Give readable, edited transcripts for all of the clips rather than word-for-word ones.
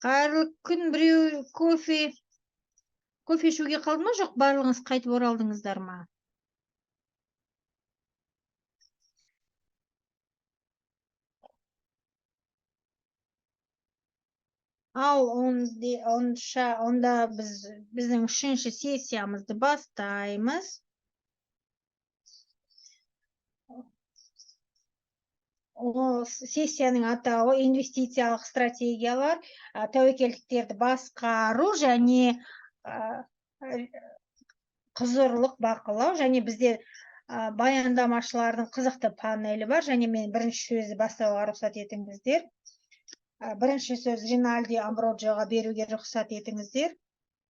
Қайырлы күн, біреу кофе ішуге қалды ма, жоқ, барлығыңыз қайтып оралдыңыздар ма? Ал онда біздің 3-ші сессиямызды бастаймыз. Сессияның атауы инвестициялық стратегиялар, тәуекелдіктерді басқару және құзырлық бақылау, және бізде баяндамашылардың қызықты панелі бар, және мен бірінші сөзді бастауға рұқсат етіңіздер. Бірінші сөз Ринальди Амброджоға беруге рұқсат етіңіздер.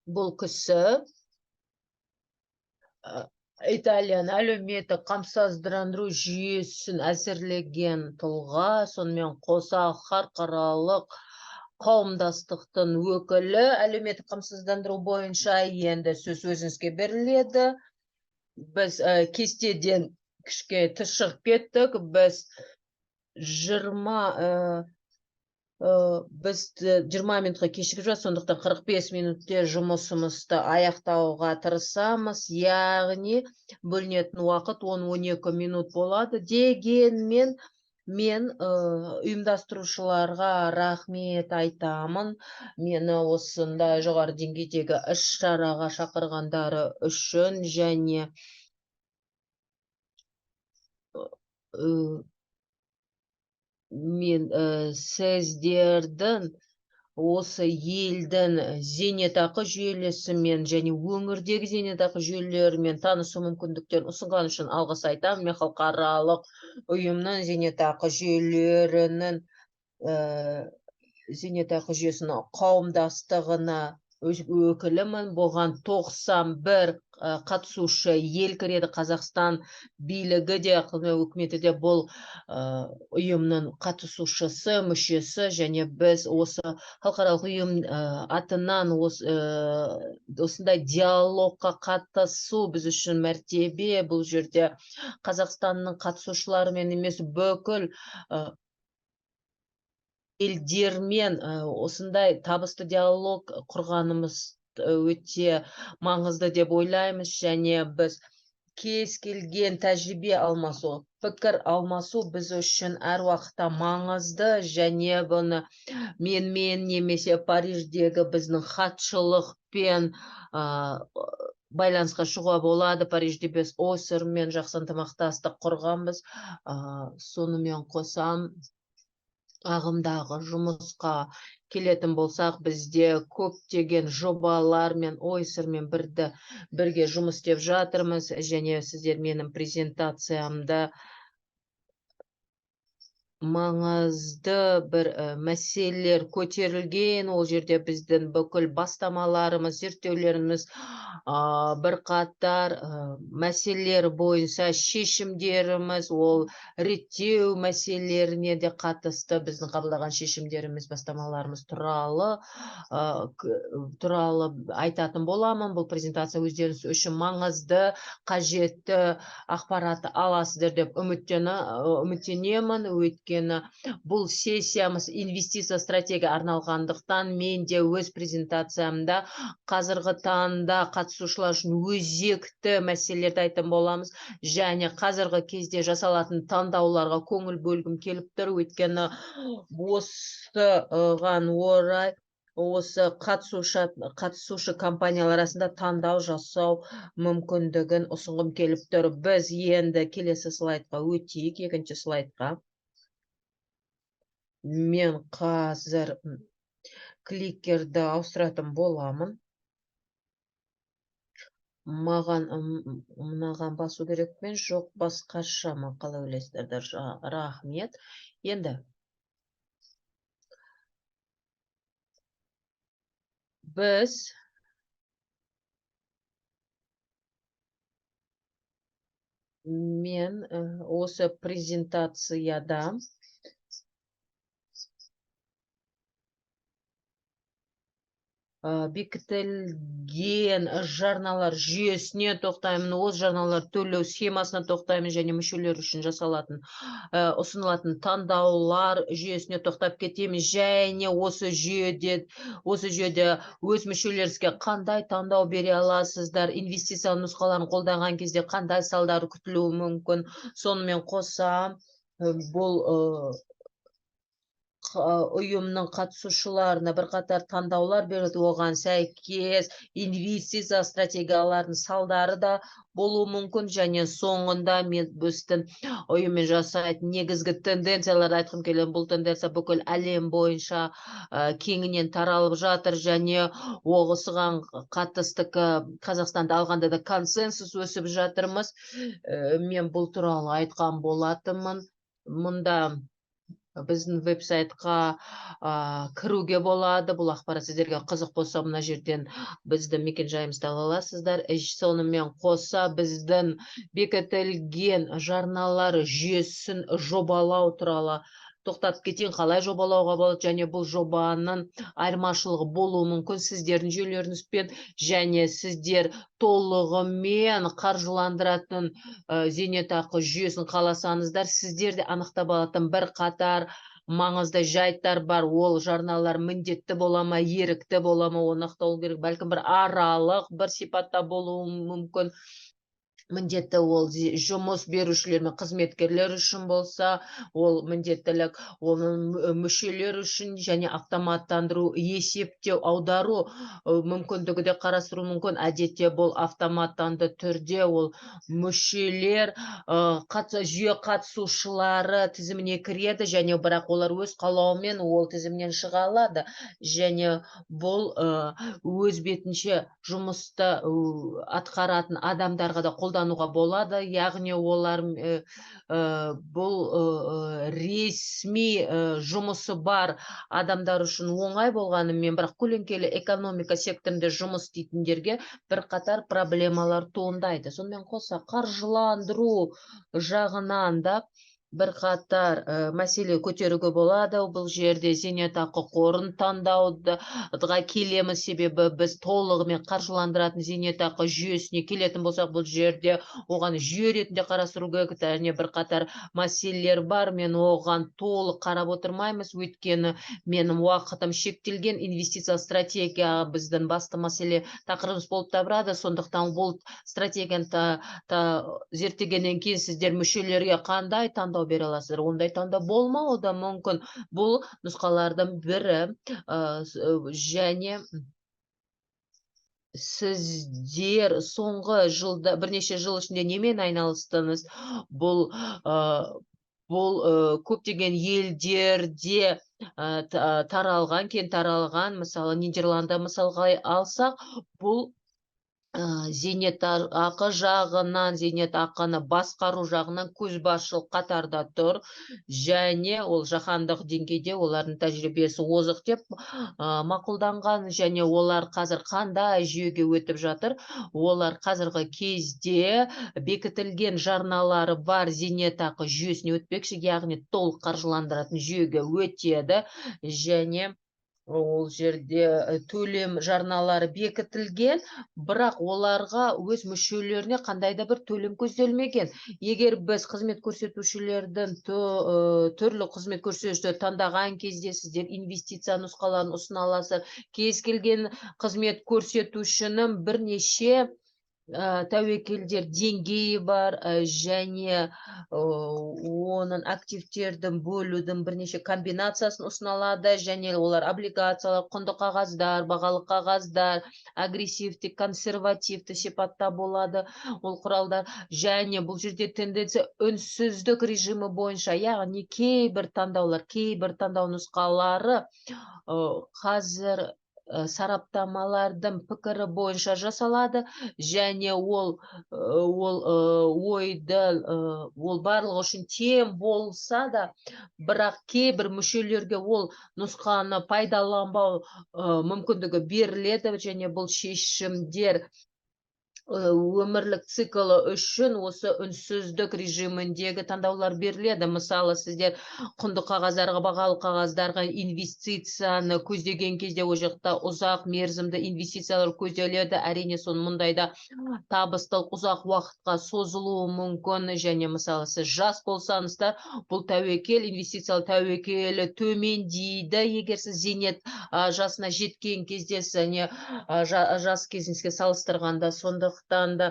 Бұл кісі Италияның әлеуметтік қамсыздандыру жүйесін әзірлеген тұлға, сонымен қоса халықаралық қауымдастықтың өкілі. Әлеуметтік қамсыздандыру бойынша енді сөз өзіңізге беріледі. Біз кестеден кішке тыс шығып кеттік. Біз 20 минутқа кешігіп жатырмыз, сондықтан 45 минутте жұмысымызды аяқтауға тырысамыз, яғни бөлінетін уақыт 10-12 минут болады. Дегенмен мен ұйымдастырушыларға рахмет айтамын. Мені осындай жоғары деңгейдегі іс-шараға шақырғандары үшін, және мен сіздердің осы елдің зейнетақы жүйелесімен және өңірдегі зейнетақы жүйелерімен танысу мүмкіндіктерін ұсынған үшін алғыс айтамын. Мен халықаралық ұйымның зейнетақы жүйелерінің зейнетақы жүйесінің қауымдастығына өкілімін. Болған 91 қатысушы ел кіреді. Қазақстан билігі де, үкіметі де бұл ұйымның қатысушысы, мүшесі, және біз осы халықаралық ұйым атынан осындай диалогқа қатысу біз үшін мәртебе. Бұл жерде Қазақстанның қатысушыларымен емес, бүкіл елдермен осындай табысты диалог құрғанымыз өте маңызды деп ойлаймыз, және біз кез келген тәжірибе алмасу, пікір алмасу біз үшін әр уақытта маңызды, және бұны менімен немесе Париждегі біздің хатшылықпен байланысқа шығуға болады. Парижде біз ОСР-мен жақсы ынтымақтастық құрғанбыз. Сонымен қосам, ағымдағы жұмысқа келетін болсақ, бізде көптеген жобалар мен ОСР-мен бірге жұмыс істеп жатырмыз, және сіздер менің презентациямда маңызды бір мәселелер көтерілген. Ол жерде біздің бүкіл бастамаларымыз, зерттеулеріміз бірқатар мәселелер бойынша шешімдеріміз, ол реттеу мәселелеріне де қатысты. Біздің қабылдаған шешімдеріміз, бастамаларымыз туралы айтатын боламын. Бұл презентация өздеріңіз үшін маңызды, қажетті ақпаратты аласыздар деп үміттенемін. Өйткені бұл сессиямыз инвестиция стратегия арналғандықтан, мен де өз презентациямда қазіргі таңда қатысушылар үшін өзекті мәселелерді айтатын боламыз, және қазіргі кезде жасалатын таңдауларға көңіл бөлгім келіп тұр. Өйткені осыған орай осы қатысушы компаниялар арасында таңдау жасау мүмкіндігін ұсынғым келіп тұр. Біз енді келесі слайдқа өтейік, екінші слайдқа. Мен қазір кликерді ауыстыратын боламын. Мынаған басу керек пен жоқ, басқаша ма, қалай ойлайсыздар? Рахмет. Енді мен осы презентацияда бекітілген жарналар жүйесіне тоқтаймын, осы жарналар төлеу схемасына тоқтаймын, және мүшелер үшін жасалатын ұсынылатын таңдаулар жүйесіне тоқтап кетеміз, және осы жүйеде өз мүшелеріңізге қандай таңдау бере аласыздар, инвестиция нұсқаларын қолданған кезде қандай салдары күтілуі мүмкін. Сонымен қоса бұл ұйымның қатысушыларына бірқатар таңдаулар береді, оған сәйкес инвестиция стратегияларының салдары да болуы мүмкін, және соңында мен біздің ұйыммен жасайтын негізгі тенденциялар айтқым келеді. Бұл тенденция бүкіл әлем бойынша кеңінен таралып жатыр, және осыған қатысты Қазақстанда алғанда да консенсус өсіп жатырмыз. Мен бұл туралы айтқан болатынмын. Мұнда біздің веб-сайтқа кіруге болады. Бұл ақпарат сіздерге қызық болса, мына жерден біздің мекен-жайымызды ала аласыздар. Сонымен қоса біздің бекітілген жарналар жүйесін жобалау туралы тоқтатып кетейін, қалай жобалауға болады, және бұл жобаның айырмашылығы болуы мүмкін сіздердің жүйелеріңізбен, және сіздер толығымен қаржыландыратын зейнетақы жүйесін қаласаңыздар, сіздерде анықтап алатын бір қатар маңызды жайттар бар. Ол жарналар міндетті бола ма, ерікті бола ма, оны анықтау керек. Бәлкім бір аралық бір сипатта болуы мүмкін. Міндетті ол жұмыс берушілер мен қызметкерлер үшін болса, ол міндеттілік, оның мүшелер үшін, және автоматтандыру, есептеу, аудару мүмкіндігі де қарастыру мүмкін. Әдетте бұл автоматтанды түрде ол мүшелер жүйе қатысушылары тізіміне кіреді, және бірақ олар өз қалауымен ол тізімнен шыға алады, және бұл өз бетінше жұмысты атқаратын адамдарға да қолдануға болады. Яғни олар бұл ресми жұмысы бар адамдар үшін оңай болғанымен, бірақ көлеңкелі экономика секторында жұмыс істейтіндерге бірқатар проблемалар туындайды. Сонымен қоса қаржыландыру жағынан да бірқатар мәселе көтеруге болады. Бұл жерде зейнетақы қорын таңдауға келеміз, себебі біз толығымен қаржыландыратын зейнетақы жүйесіне келетін болсақ, бұл жерде оған жүйе ретінде қарастыру керек, және бірқатар мәселелер бар. Мен оған толық қарап отырмаймыз, өйткені менің уақытым шектелген. Инвестиция стратегия біздің басты мәселе тақырыбымыз болып табылады. Сондықтан бұл стратегияны зерттегеннен кейін сіздер мүшелерге қандай таңдау бере аласыздар. Ондай таңдау болмауы да мүмкін. Бұл нұсқалардың бірі, және сіздер соңғы жылда, бірнеше жыл ішінде немен айналыстыңыз? Бұл көптеген елдерде таралған, кең таралған, мысалы Нидерланды мысалға алсақ, бұл зейнетақы жағынан, зейнетақыны басқару жағынан көшбасшылық қатарда тұр, және ол жаһандық деңгейде олардың тәжірибесі озық деп мақұлданған, және олар қазір қандай жүйеге өтіп жатыр? Олар қазіргі кезде бекітілген жарналары бар зейнетақы жүйесіне өтпекші, яғни толық қаржыландыратын жүйеге өтеді, және ол жерде төлем жарналары бекітілген, бірақ оларға өз мүшелеріне қандай да бір төлем көзделмеген. Егер біз қызмет көрсетушілердің түрлі қызмет көрсетушілерді таңдаған кезде сіздер инвестиция нұсқаларын ұсына аласыздар. Кез келген қызмет көрсетушінің бірнеше тәуекелдер деңгейі бар, және оның активтердің бөлудің бірнеше комбинациясын ұсыналады, және олар облигациялар, құнды қағаздар, бағалы қағаздар, агрессивті, консервативті сипатта болады ол құралдар, және бұл жерде тенденция үнсіздік режимі бойынша, яғни кейбір таңдау нұсқалары қазір сараптамалардың пікірі бойынша жасалады, және ол барлығы үшін тең болса да, бірақ кейбір мүшелерге ол нұсқаны пайдаланбау мүмкіндігі беріледі, және бұл шешімдер өмірлік циклы үшін осы үнсіздік режиміндегі таңдаулар беріледі. Мысалы, сіздер құнды қағаздарға, бағалы қағаздарға инвестицияны көздеген кезде ол жақта ұзақ мерзімді инвестициялар көзделеді. Әрине, соның мұндайда табыстылық ұзақ уақытқа созылуы мүмкін. Және мысалы, сіз жас болсаңыздар, бұл тәуекел, инвестициялық тәуекелі төмендейді. Егер сіз зейнет жасына жеткен кезде, және жас кезіңізге салыстырғанда. Сондықтан да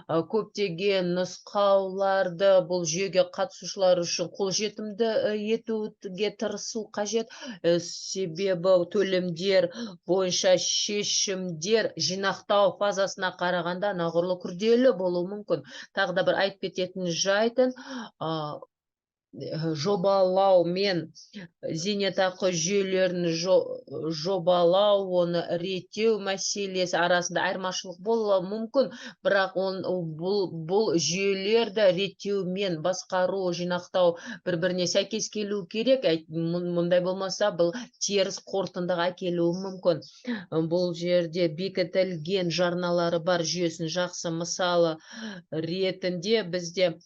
көптеген нұсқауларды бұл жүйеге қатысушылар үшін қолжетімді етуге тырысу қажет. Себебі төлемдер бойынша шешімдер жинақтау фазасына қарағанда анағұрлым күрделі болуы мүмкін. Тағы да бір айтып кететін жайтын, жобалау мен зейнетақы жүйелерін жобалау, оны реттеу мәселесі арасында айырмашылық болуы мүмкін, бірақ бұл жүйелерді реттеу мен басқару, жинақтау бір-біріне сәйкес келу керек. Мұндай болмаса, бұл теріс қорытындыға келуі мүмкін. Бұл жерде бекітілген жарналары бар жүйесін жақсы мысалы ретінде бізде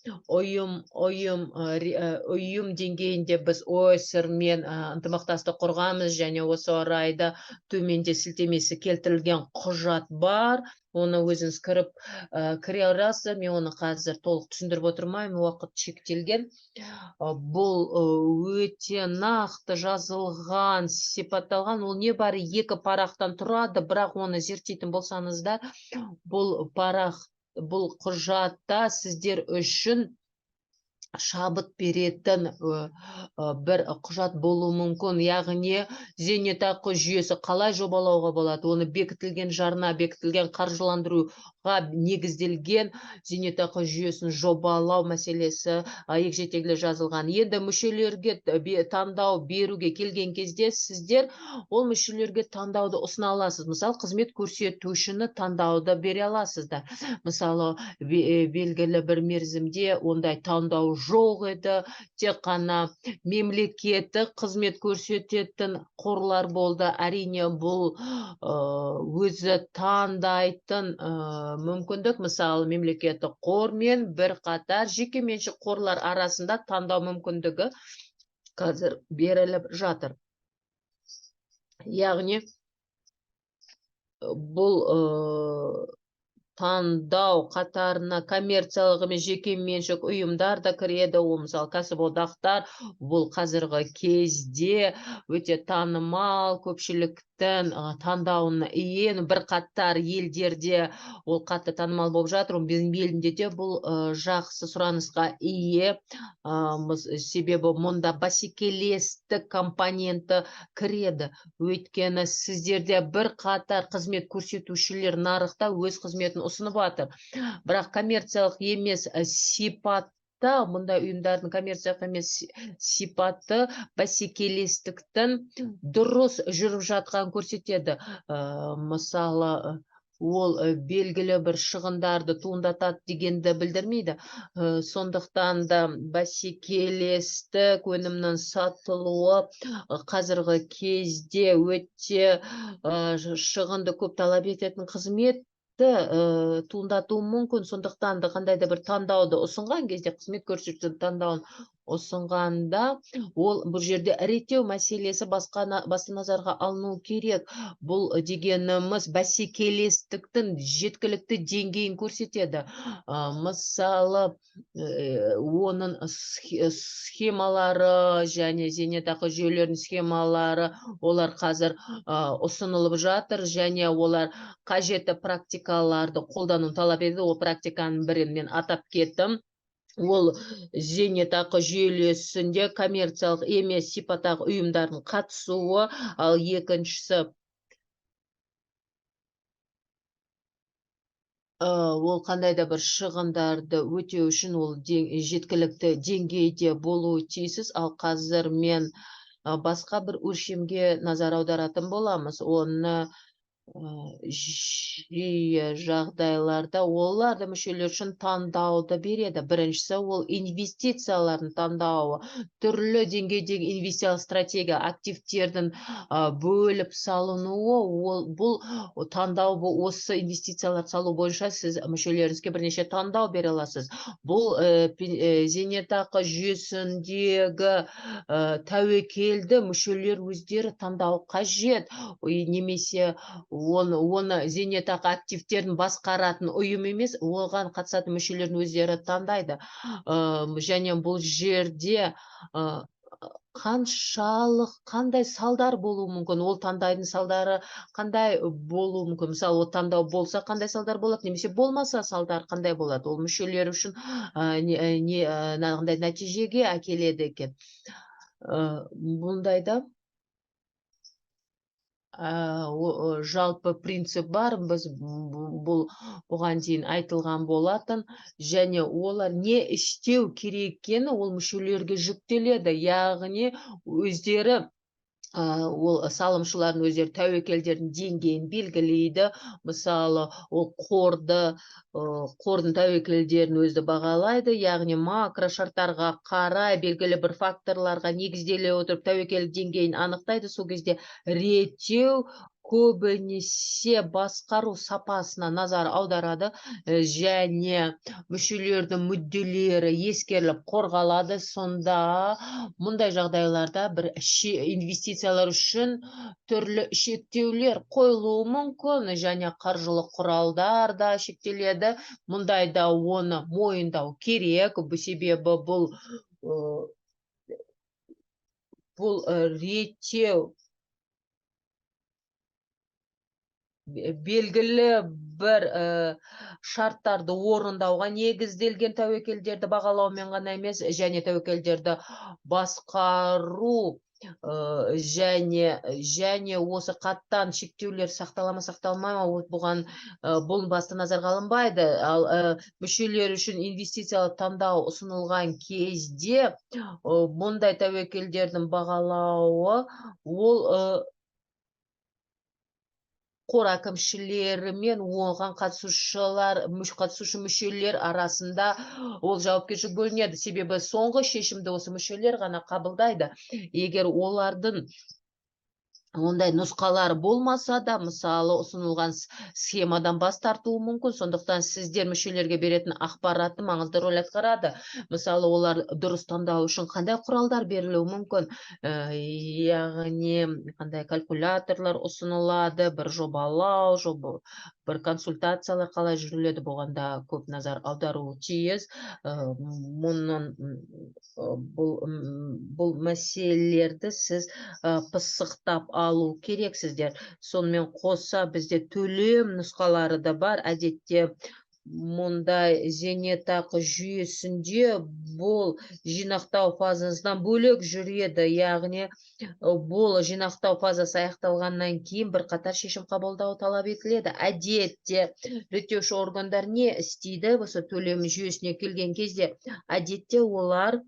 ұйым деңгейінде біз ОСР мен ынтымақтастық құрғанбыз, және осы орайда төменде сілтемесі келтірілген құжат бар. Оны өзіңіз кіре аласыз. Мен оны қазір толық түсіндіріп отырмаймын, уақыт шектелген. Бұл өте нақты жазылған, сипатталған. Ол не бары 2 парақтан тұрады, бірақ оны зерттейтін болсаңыздар, бұл құжатта сіздер үшін шабыт беретін бір құжат болуы мүмкін. Яғни зейнетақы жүйесі қалай жобалауға болады, оны бекітілген жарна, бекітілген қаржыландыруға негізделген зейнетақы жүйесін жобалау мәселесі егжей-тегжейлі жазылған. Енді мүшелерге таңдау беруге келген кезде сіздер ол мүшелерге таңдауды ұсына аласыз. Мысалы, қызмет көрсетушіні таңдауды бере аласыздар. Мысалы, белгілі бір мерзімде ондай таңдау жоқ еді, тек қана мемлекеттік қызмет көрсететін қорлар болды. Әрине, бұл өзі таңдайтын мүмкіндік. Мысалы, мемлекеттік қор мен бірқатар жекеменшік қорлар арасында таңдау мүмкіндігі қазір беріліп жатыр. Яғни, бұл таңдау қатарына коммерциялық емес жеке меншік ұйымдар да кіреді. Ол мысалы кәсіподақтар, бұл қазіргі кезде өте танымал, көпшіліктің таңдауына ие. Бірқатар елдерде ол қатты танымал болып жатыр. Біздің елінде де бұл жақсы сұранысқа ие. Себебі мұнда бәсекелестік компоненті кіреді. Өйткені сіздерде бірқатар қызмет көрсетушілер нарықта өз қызметін ұсынып жатыр. Бірақ коммерциялық емес сипатта, мұндай ұйымдардың коммерциялық емес сипаты бәсекелестіктің дұрыс жүріп жатқан көрсетеді. Мысалы, ол белгілі бір шығындарды туындатады дегенді білдірмейді. Сондықтан да бәсекелестік өнімнің сатылуы қазіргі кезде өте шығынды көп талап ететін қызмет туындатуы мүмкін. Сондықтан да қандай да бір таңдауды ұсынған кезде, қызмет көрсетушінің таңдауын ұсынғанда, ол бұл жерде реттеу мәселесі басты назарға алыну керек. Бұл дегеніміз бәсекелестіктің жеткілікті деңгейін көрсетеді. Мысалы, оның схемалары және зейнетақы жүйелерінің схемалары, олар қазір ұсынылып жатыр, және олар қажетті практикаларды қолдану талап етеді. Ол практиканың бірін мен атап кеттім. Ол зейнетақы жүйелесінде коммерциялық емес сипаттағы ұйымдардың қатысуы, ал екіншісі ол қандай да бір шығындарды өтеу үшін ол жеткілікті деңгейде болуы тиіс. Ал қазір мен басқа бір өлшемге назар аударатын боламыз. Оны жиі жағдайларда олар да мүшелер үшін таңдауды береді. Біріншісі ол инвестициялардың таңдауы, түрлі деңгейдегі инвестициялық стратегия, активтердің бөліп салынуы, бұл таңдау, осы инвестициялар салу бойынша сіз мүшелеріңізге бірнеше таңдау бере аласыз. Бұл зейнетақы жүйесіндегі тәуекелді мүшелер өздері таңдау қажет, немесе оны зейнетақы активтерін басқаратын ұйым емес, оған қатысатын мүшелердің өздері таңдайды. Және бұл жерде қандай салдар болуы мүмкін, ол таңдайдың салдары қандай болуы мүмкін. Мысалы, ол таңдау болса, қандай салдар болады, немесе болмаса, салдар қандай болады. Ол мүшелер үшін қандай нәтижеге әкеледі екен. Бұндайда жалпы принцип бар, біз бұған дейін айтылған болатын, және олар не істеу керек екені ол мүшелерге жүктеледі, яғни өздері ол салымшылардың өздері тәуекелдердің деңгейін белгілейді. Мысалы, ол қордың тәуекелдерін өзі бағалайды, яғни макро шарттарға қарай белгілі бір факторларға негізделе отырып тәуекел деңгейін анықтайды. Сол кезде реттеу көбінесе басқару сапасына назар аударады, және мүшелердің мүдделері ескеріліп қорғалады. Сонда мұндай жағдайларда бір инвестициялар үшін түрлі шектеулер қойылуы мүмкін, және қаржылық құралдар да шектеледі. Мұндайда оны мойындау керек, себебі бұл реттеу белгілі бір шарттарды орындауға негізделген тәуекелдерді бағалаумен ғана емес, және тәуекелдерді басқару және осы қаттан шектеулер сақтала ма, сақталмай ма, бұл басты назарға алынбайды. Ал мүшелер үшін инвестициялық таңдау ұсынылған кезде бұндай тәуекелдердің бағалауы ол қор әкімшілері мен оған қатысушы мүшелер арасында ол жауапкершілік бөлінеді. Себебі соңғы шешімді осы мүшелер ғана қабылдайды. Егер олардың ондай нұсқалар болмаса да, мысалы, ұсынылған схемадан бас тартуы мүмкін. Сондықтан сіздер мүшелерге беретін ақпаратты маңызды рөл атқарады. Мысалы, олар дұрыс таңдау үшін қандай құралдар берілуі мүмкін, яғни қандай калькуляторлар ұсынылады, бір жобалау, бір консультациялар қалай жүріледі, болғанда көп назар аударуы тиіс. Бұл мәселелерді сіз пысықтап алу керексіздер. Сонымен қоса бізде төлем нұсқалары да бар. Әдетте мұндай зейнетақы жүйесінде бұл жинақтау фазасынан бөлек жүреді, яғни бұл жинақтау фазасы аяқталғаннан кейін бірқатар шешім қабылдау талап етіледі. Әдетте реттеуші органдар не істейді осы төлем жүйесіне келген кезде? Әдетте олар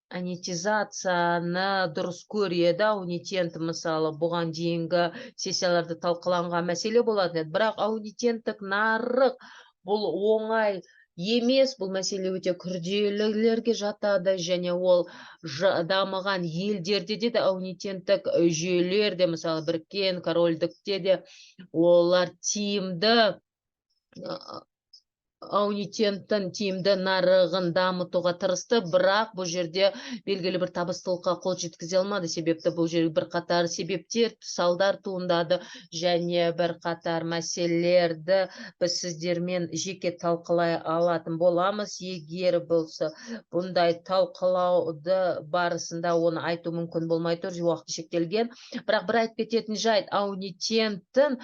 аннетизацияны дұрыс көреді. Аунитент, мысалы, бұған дейінгі сессияларды талқыланған мәселе болады. Бірақ аунитенттік нарық бұл оңай емес, бұл мәселе өте күрделілерге жатады, және ол дамыған елдерде де аунитенттік жүйелер де, мысалы, Біріккен Корольдікте де олар тиімді аунитенттің тиімді нарығын дамытуға тырысты, бірақ бұл жерде белгілі бір табыстылыққа қол жеткізе алмады. Себепті бұл жерде бірқатар себептер, салдар туындады, және бірқатар мәселелерді біз сіздермен жеке талқылай алатын боламыз. Егер болса, бұндай талқылауды барысында оны айту мүмкін болмай тұр, уақыт шектелген. Бірақ бір айтып кететін жайт, аунитенттің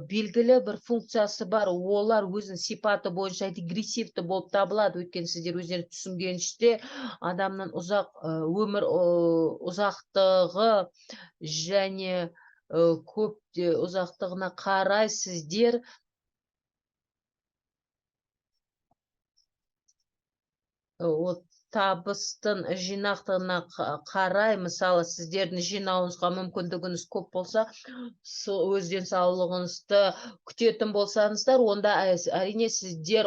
белгілі бір функциясы бар. Олар өзінің сипаты бойынша дегрессивті болып табылады. Өйткені сіздер өздеріңіз түсінгенше, адамның өмір ұзақтығы және көп ұзақтығына қарай сіздер табыстың жинақтығына қарай, мысалы, сіздердің жинауыңызға мүмкіндігіңіз көп болса, өз денсаулығыңызды күтетін болсаңыздар, онда әрине сіздер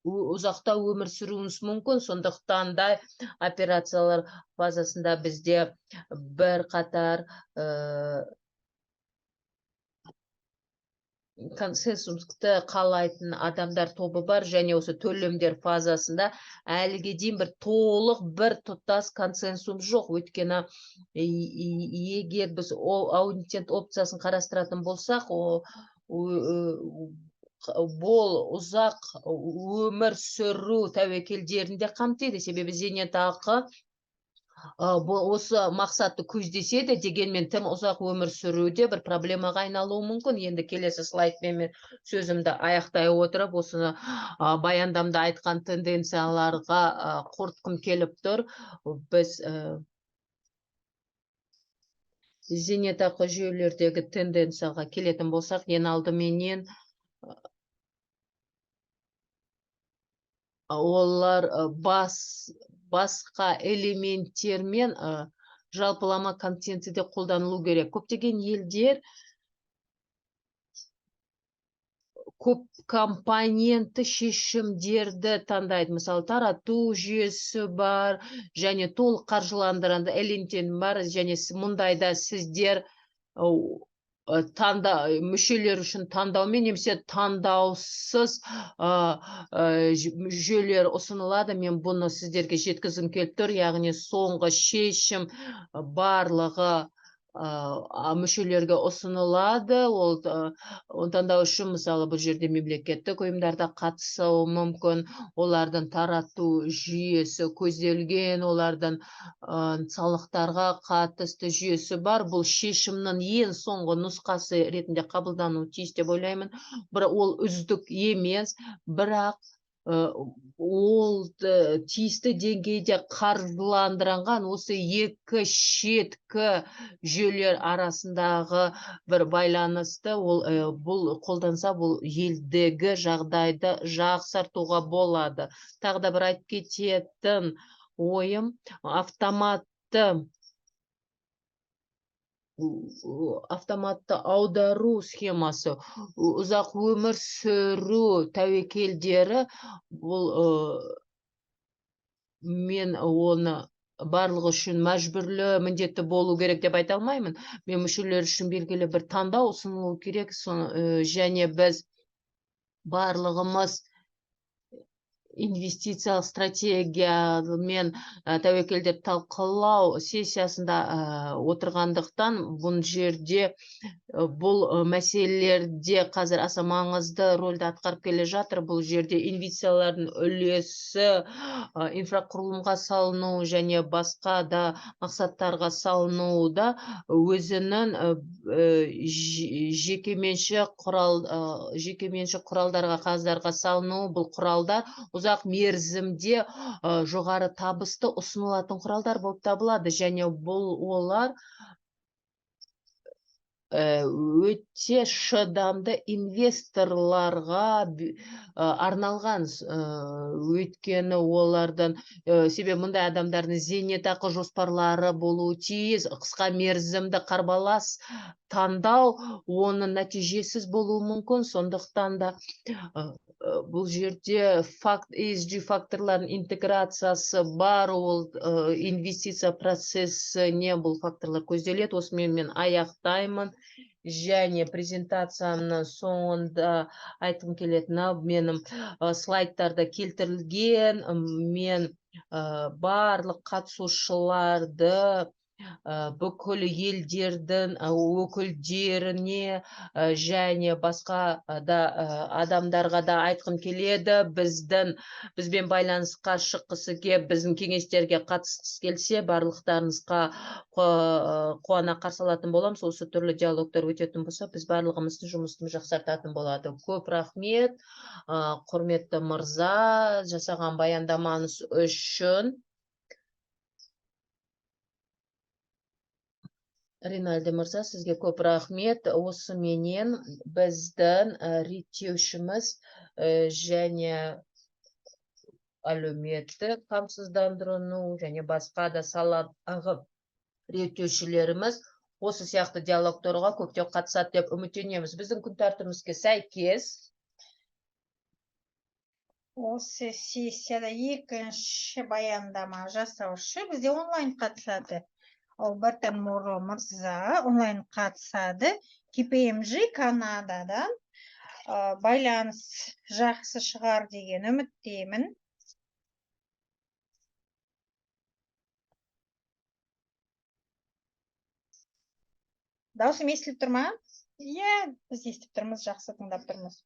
ұзақта өмір сүруіңіз мүмкін. Сондықтан да операциялар фазасында бізде бір қатар консенсусты қалайтын адамдар тобы бар, және осы төлемдер фазасында әліге дейін толық бір тұтас консенсус жоқ. Өйткені егер біз аудиент опциясын қарастыратын болсақ, бұл ұзақ өмір сүру тәуекелдерінде қамтиды. Себебі зейнетақы осы мақсатты көздеседі, дегенмен тым ұзақ өмір сүруде бір проблемаға айналуы мүмкін. Енді келесі слайдпен мен сөзімді аяқтай отырып, осыны баяндамда айтқан тенденцияларға қорытқым келіп тұр. Біз зейнетақы жүйелердегі тенденцияға келетін болсақ, ең алдыменен олар басқа элементтермен жалпылама контентіде қолданылу керек. Көптеген елдер көп компонентті шешімдерді таңдайды. Мысалы, тарату жүйесі бар, және толық қаржыландырылған элемент бар, және мұндайда сіздер мүшелер үшін таңдаумен немесе таңдаусыз жүйелер ұсынылады. Мен бұны сіздерге жеткізгім келіп тұр. Яғни соңғы шешім барлығы мүшелерге ұсынылады. Ол таңдау үшін, мысалы, бұл жерде мемлекеттік ұйымдарда қатысуы мүмкін, олардың тарату жүйесі көзделген, олардың салықтарға қатысты жүйесі бар. Бұл шешімнің ең соңғы нұсқасы ретінде қабылдану тиіс деп ойлаймын. Ол үздік емес, бірақ ол тиісті деңгейде қаржыландырылған осы екі шеткі жүйелер арасындағы бір байланысты, бұл қолданса, бұл елдегі жағдайды жақсартуға болады. Тағы да бір айтып кететін ойым, автоматты аудару схемасы, ұзақ өмір сүру тәуекелдері, бұл мен оны барлығы үшін мәжбүрлі міндетті болу керек деп айта алмаймын. Мен мүшелер үшін белгілі бір таңдау ұсынылу керек, және біз барлығымыз инвестициялық стратегия мен тәуекелдер талқылау сессиясында отырғандықтан, бұл жерде бұл мәселелерде қазір аса маңызды рөлді атқарып келе жатыр. Бұл жерде инвестициялардың үлесі инфрақұрылымға салыну және басқа да мақсаттарға салынуда өзінің жекеменшік құралдарға, қағаздарға салыну. Бұл құралдар ұзақ мерзімде жоғары табысты ұсынылатын құралдар болып табылады, және олар өте шыдамды инвесторларға арналған. Өйткені олардың, себебі мұндай адамдардың зейнетақы жоспарлары болуы тиіс, қысқа мерзімді қарбалас таңдау оның нәтижесіз болуы мүмкін. Сондықтан да бұл жерде ESG факторлардың интеграциясы бар, ол инвестиция процесіне бұл факторлар көзделеді. Осымен мен аяқтаймын, және презентацияның соңында айтқым келетіні, менің слайдтарда келтірілген, мен барлық қатысушыларды бүкіл елдердің өкілдеріне және басқа да адамдарға да айтқым келеді. Бізбен байланысқа шыққысы келіп, біздің кеңестерге қатысқысы келсе, барлықтарыңызға қуана қарсы алатын боламыз. Осы түрлі диалогтар өтетін болса, біз барлығымыздың жұмысын жақсартатын болады. Көп рахмет, құрметті мырза, жасаған баяндамаңыз үшін. Ринальди мырза, сізге көп рахмет. Осыменен біздің реттеушіміз және әлеуметтік қамсыздандыру және басқа да саладағы реттеушілеріміз осы сияқты диалогтарға көптеп қатысады деп үміттенеміз. Біздің күн тәртібімізге сәйкес осы сессияда екінші баяндама жасаушы бізде онлайн қатысады. Ол Бертон Моро мырза онлайн қатысады. KPMG Канададан. Байланыс жақсы шығар деген үміттемін. Даусым естіліп тұр ма? Иә, біз естіп тұрмыз, жақсы тыңдап тұрмыз.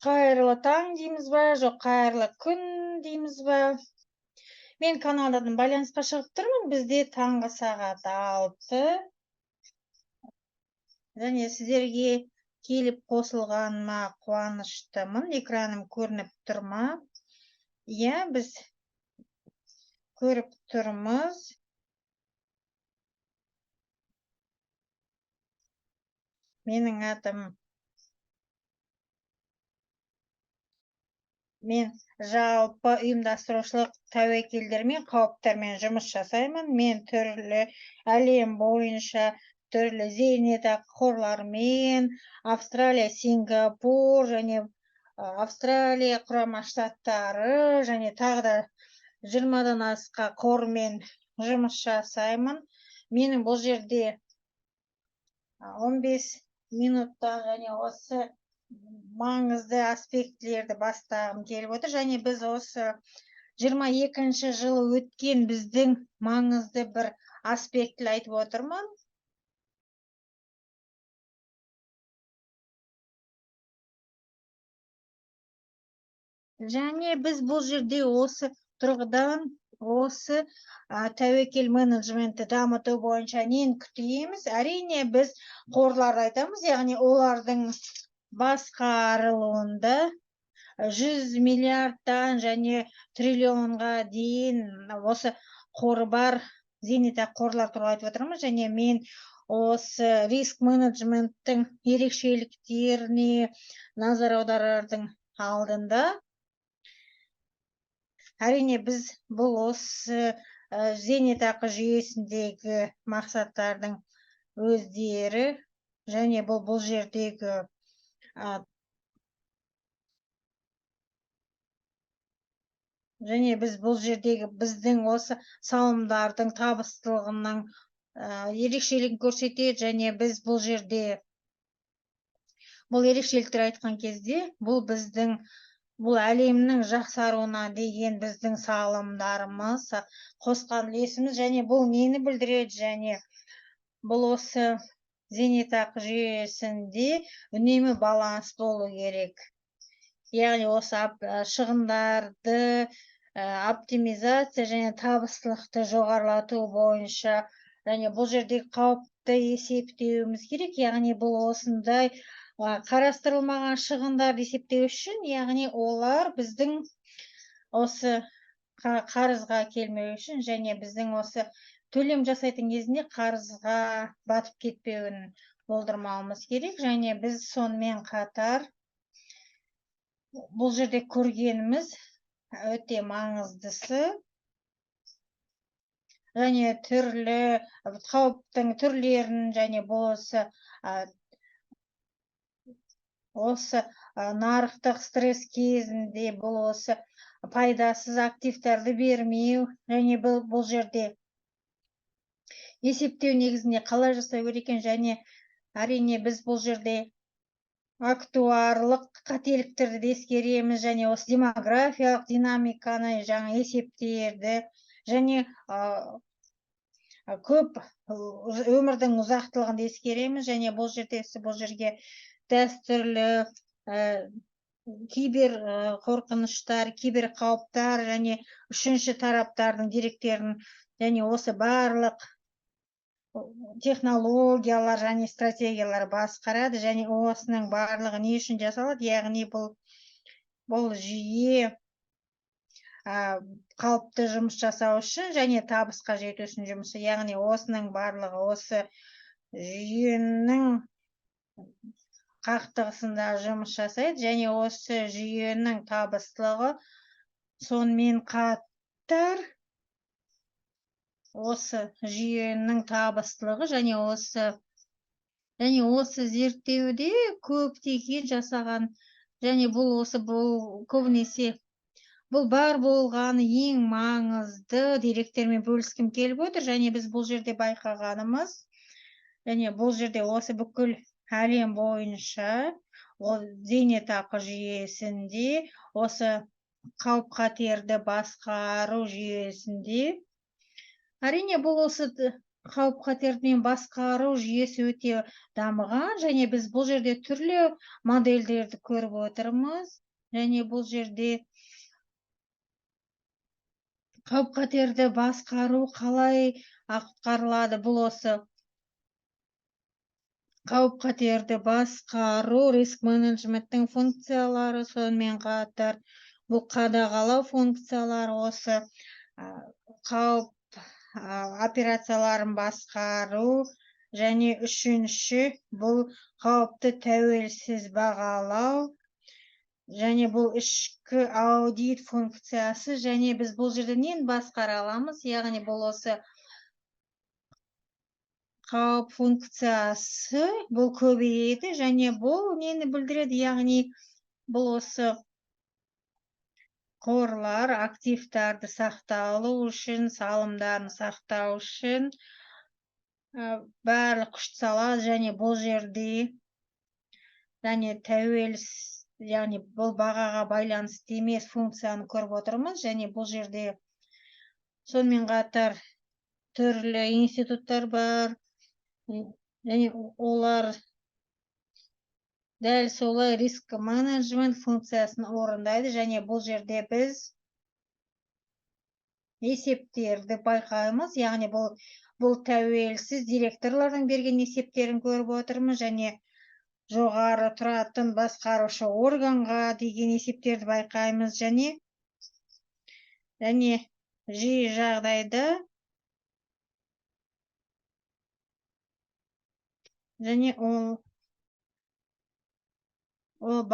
Қайырлы таң дейміз ба, жоқ қайырлы күн дейміз ба? Мен Канададан байланысқа шығып тұрмын. Бізде таңғы сағат 6. Және сіздерге келіп қосылғаныма қуаныштымын. Экраным көрініп тұр ма? Иә, біз көріп тұрмыз. Менің атым Мен жалпы ұйымдастырушылық тәуекелдермен, қауіптермен жұмыс жасаймын. Мен түрлі әлем бойынша түрлі зейнетақы қорларымен Австралия, Сингапур және Австралия құрама штаттары және тағы да 20-дан асқа қормен жұмыс жасаймын. Менің бұл жерде 15 минутта және осы маңызды аспектілерді бастағым келіп отыр. Және біз осы 22-ші жылы өткен біздің маңызды бір аспектіні айтып отырмын. Және біз бұл жерде осы тұрғыдан осы тәуекел менеджментті дамыту бойынша нені күтеміз? Әрине біз қорларды айтамыз, яғни олардың басқарылуында 100 миллиардтан және триллионға дейін осы қоры бар зейнетақы қорлар туралы айтып отырмыз. Және мен осы риск менеджменттің ерекшеліктеріне назар аударардың алдында әрине біз бұл осы зейнетақы жүйесіндегі мақсаттардың өздері және бұл жердегі және біз бұл жердегі біздің осы салымдардың табыстылығының ерекшелігін көрсетеді. Және біз бұл жерде бұл ерекшеліктер айтқан кезде бұл әлемнің жақсаруына деген біздің салымдарымыз, қосқан үлесіміз және бұл нені білдіреді? Және бұл осы зейнетақы жүйесінде үнемі баланс болу керек. Яғни осы шығындарды оптимизация және табыстылықты жоғарылату бойынша және бұл жердегі қауіпті есептеуіміз керек. Яғни бұл осындай қарастырылмаған шығындар есептеу үшін, яғни олар біздің осы қарызға келмеу үшін және біздің осы төлем жасайтын кезінде қарызға батып кетпеуін болдырмауымыз керек. Және біз сонымен қатар бұл жерде көргеніміз өте маңыздысы және түрлі қауіптің түрлерін және осы нарықтық стресс кезінде бұл осы пайдасыз активтерді бермеу және бұл жерде есептеу негізінде қалай жасау керек екен. Және әрине біз бұл жерде актуарлық қателіктерді де ескереміз және осы демографиялық динамиканы жаңа есептерді және көп өмірдің ұзақтылығын ескереміз. және бұл жерге дәстүрлі кибер қорқыныштар, кибер қауіптар және үшінші тараптардың деректерін және осы барлық технологиялар және стратегиялар басқарады. және осының барлығы не үшін жасалады? Яғни бұл жүйе қалыпты жұмыс жасау үшін және табысқа жету үшін жұмысы. Яғни осының барлығы осы жүйенің қақтығысында жұмыс жасайды және осы жүйенің табыстылығы Сонымен қатар осы жүйенің табыстылығы және осы зерттеуде көптеген жасаған және бұл көбінесе бұл бар болғаны ең маңызды деректермен бөліскім келіп отыр және біз бұл жерде байқағанымыз және бұл жерде осы бүкіл әлем бойынша зейнетақы жүйесінде осы қауіп қатерді басқару жүйесінде әрине бұл осы қауіп қатермен басқару жүйесі өте дамыған және біз бұл жерде түрлі модельдерді көріп отырмыз және бұл жерде қауіп қатерді басқару қалай атқарылады бұл осы қауіп қатерді басқару риск менеджменттің функциялары сонымен қатар бұл қадағалау функциялары осы қауіп операцияларын басқару және үшінші бұл қауіпті тәуелсіз бағалау және бұл ішкі аудит функциясы және біз бұл жерде нені басқара аламыз яғни бұл осы қауіп функциясы бұл көбейеді және бұл нені білдіреді яғни бұл осы қорлар активтарды сақталу үшін салымдарын сақтау үшін барлық күш салады және бұл жерде және тәуелсіз яғни бұл бағаға байланысты емес функцияны көріп отырмыз және бұл жерде сонымен қатар түрлі институттар бар және олар дәл солай риск менеджмент функциясын орындайды және бұл жерде біз есептерді байқаймыз яғни бұл тәуелсіз директорлардың берген есептерін көріп отырмыз және жоғары тұратын басқарушы органға деген есептерді байқаймыз және жиі жағдайда және ол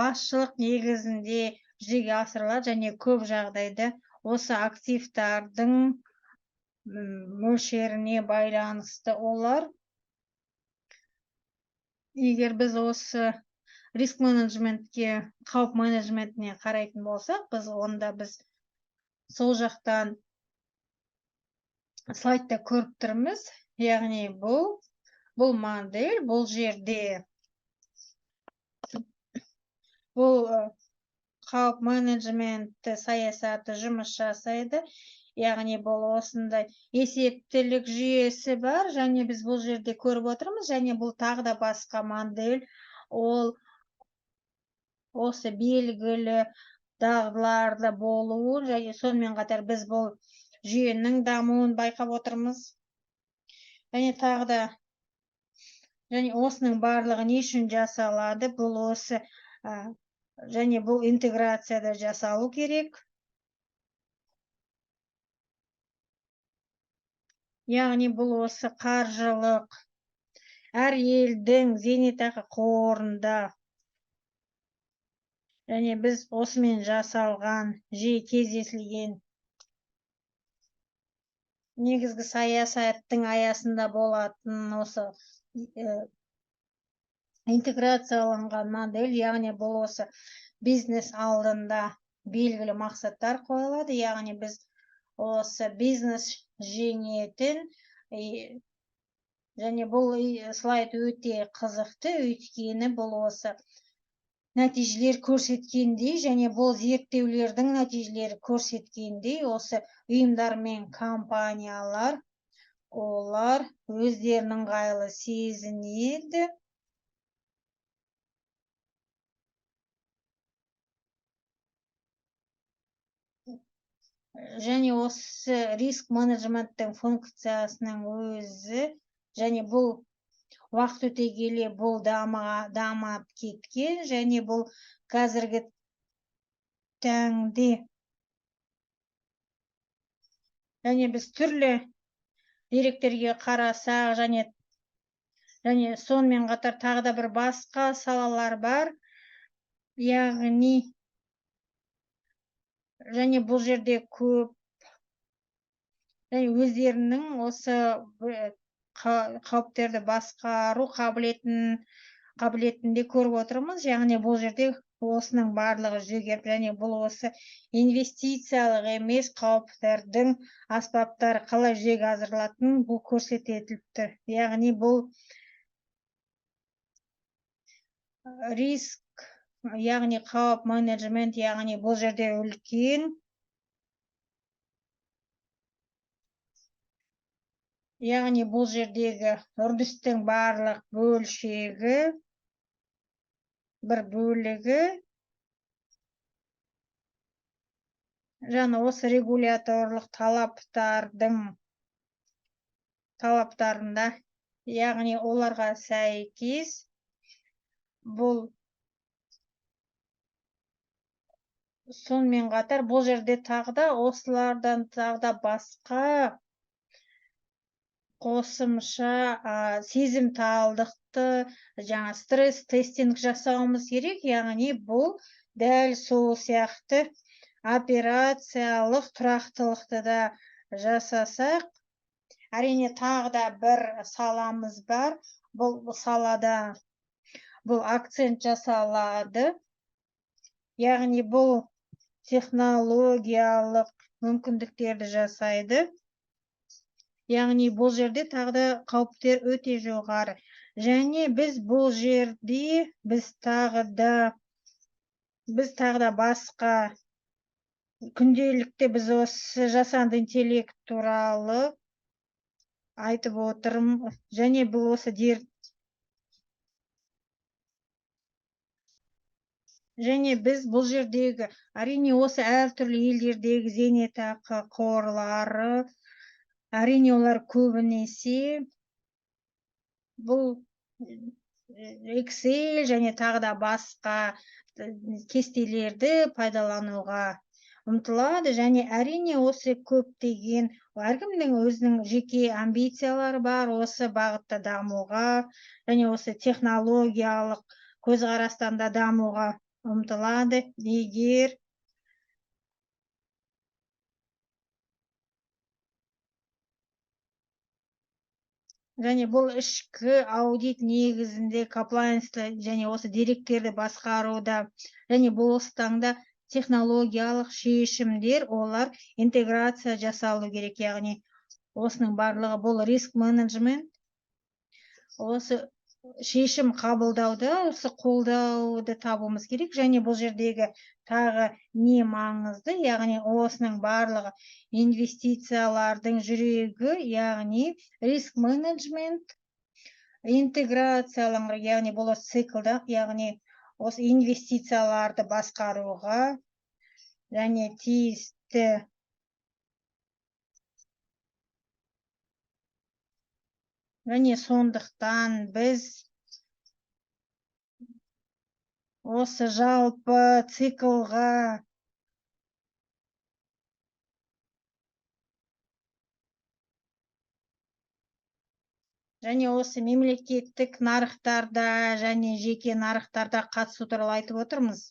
басшылық негізінде жүзеге асырылады және көп жағдайда осы активтардың мөлшеріне байланысты олар егер біз осы риск менеджментке қауіп менеджментіне қарайтын болсақ онда біз сол жақтан слайдта көріп тұрмыз яғни бұл модель бұл жерде бұл қауіп менеджменті саясаты жұмыс жасайды яғни бұл осындай есептілік жүйесі бар және біз бұл жерде көріп отырмыз және бұл тағы да басқа модель ол осы белгілі дағдыларда болуы және сонымен қатар біз бұл жүйенің дамуын байқап отырмыз және тағы да және осының барлығы не үшін жасалады бұл осы және бұл интеграцияда жасалу керек яғни бұл осы қаржылық әр елдің зейнетақы қорында және біз осымен жасалған жиі кездесілген негізгі саясаттың аясында болатын осы интеграцияланған модель яғни бұл осы бизнес алдында белгілі мақсаттар қойылады яғни біз осы бизнес жеңетін және бұл слайд өте қызықты өйткені бұл осы нәтижелер көрсеткендей және бұл зерттеулердің нәтижелері көрсеткендей осы ұйымдар мен компаниялар олар өздерінің ыңғайлы сезінеді және осы риск менеджменттің функциясының өзі және бұл уақыт өте келе бұл дамып кеткен және бұл қазіргі таңда және біз түрлі деректерге қарасақ және сонымен қатар тағы да бір басқа салалар бар яғни және бұл жерде көп және өздерінің осы қауіптерді басқару қабілетінде көріп отырмыз. Яғни бұл жерде осының барлығы жүзеге және бұл осы инвестициялық емес қауіптердің аспаптары қалай жүзеге асырылатынын бұл көрсетіліп тұр. Яғни бұл риск, яғни қауіп менеджмент, яғни бұл жерде үлкен яғни бұл жердегі үрдістің барлық бөлшегі бір бөлігі және осы регуляторлық талаптарында, яғни оларға сәйкес бұл сонымен қатар бұл жерде тағы да осылардан тағы да басқа қосымша сезімталдықты жаңа стресс тестинг жасауымыз керек. Яғни бұл дәл сол сияқты операциялық тұрақтылықты да жасасақ, әрине тағы да бір саламыз бар. Бұл салада бұл акцент жасалады. Яғни бұл технологиялық мүмкіндіктерді жасайды. Яғни бұл жерде тағы да қауіптер өте жоғары. Және біз бұл жерде біз тағы да басқа күнделікте біз осы жасанды интеллект туралы айтып отырмыз. Және бұл осы және біз бұл жердегі әрине осы әртүрлі елдердегі зейнетақы қорлары, әрине олар көбінесе бұл Excel және тағы да басқа кестелерді пайдалануға ұмтылады. Және әрине осы көптеген әркімнің өзінің жеке амбициялары бар осы бағытта дамуға және осы технологиялық көзқарастан да дамуға ұмтылады. Егер және бұл ішкі аудит негізінде комплайнсты және осы деректерді басқаруда және бұл осы таңда технологиялық шешімдер олар интеграция жасалу керек. Яғни осының барлығы бұл риск менеджмент, осы шешім қабылдауды, осы қолдауды табуымыз керек. Және бұл жердегі тағы не маңызды, яғни осының барлығы инвестициялардың жүрегі, яғни риск менеджмент, интеграцияланған, яғни бұл циклда, яғни осы инвестицияларды басқаруға және тиісті және сондықтан біз осы жалпы циклға және осы мемлекеттік нарықтарда және жеке нарықтарда қатысу туралы айтып отырмыз.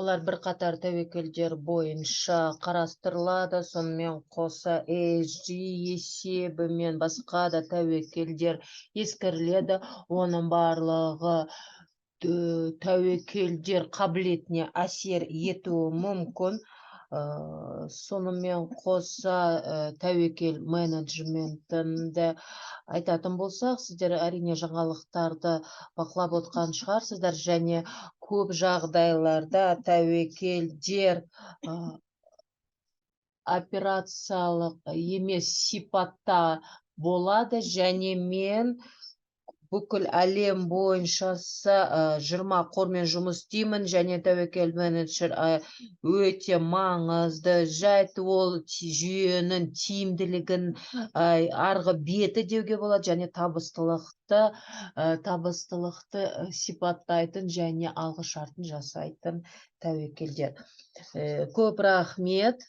Олар бірқатар тәуекелдер бойынша қарастырылады. Сонымен қоса ESG есебімен басқа да тәуекелдер ескеріледі. Оның барлығы тәуекелдер қабілетіне әсер етуі мүмкін. Сонымен қоса тәуекел менеджментінде айтатын болсақ, сіздер әрине жаңалықтарды бақылап отқан шығарсыздар және көп жағдайларда тәуекелдер операциялық емес сипатта болады және мен бүкіл әлем бойынша 20 қормен жұмыс істеймін және тәуекел менеджер өте маңызды жайт, ол жүйенің тиімділігін арғы беті деуге болады және табыстылықты сипаттайтын және алғышартын жасайтын тәуекелдер. Көп рахмет.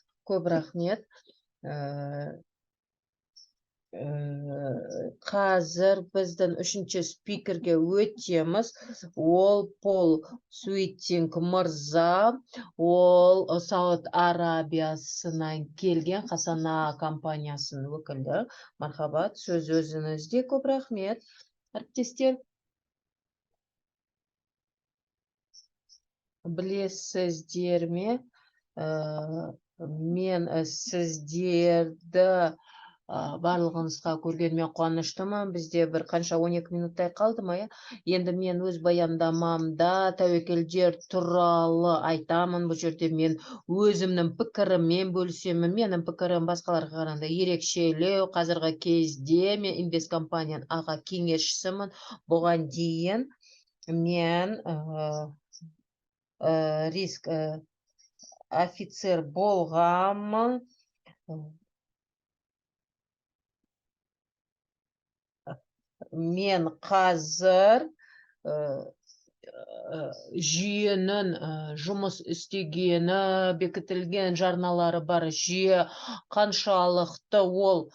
Қазір біздің үшінші спикерге өтеміз. Ол Пол Суитинг мырза. Ол Сауд Арабиясынан келген Хасана компаниясының өкілі. Мархабат, сөз өзіңізде. Көп рахмет, әріптестер. Білесіздер ме? Мен сіздерді барлығыңызға көргеніме қуаныштымын. Бізде бір қанша 12 минуттай қалды ма? Енді мен өз баяндамамда тәуекелдер туралы айтамын. Бұл жерде мен өзімнің пікіріммен бөлісемін. Менің пікірім басқаларға қарағанда ерекшелеу. Қазіргі кезде мен инвест компанияның аға кеңесшісімін. Бұған дейін мен риск офицер болғанмын. Мен қазір жүйенің жұмыс істегені, бекітілген жарналары бар жүйе қаншалықты ол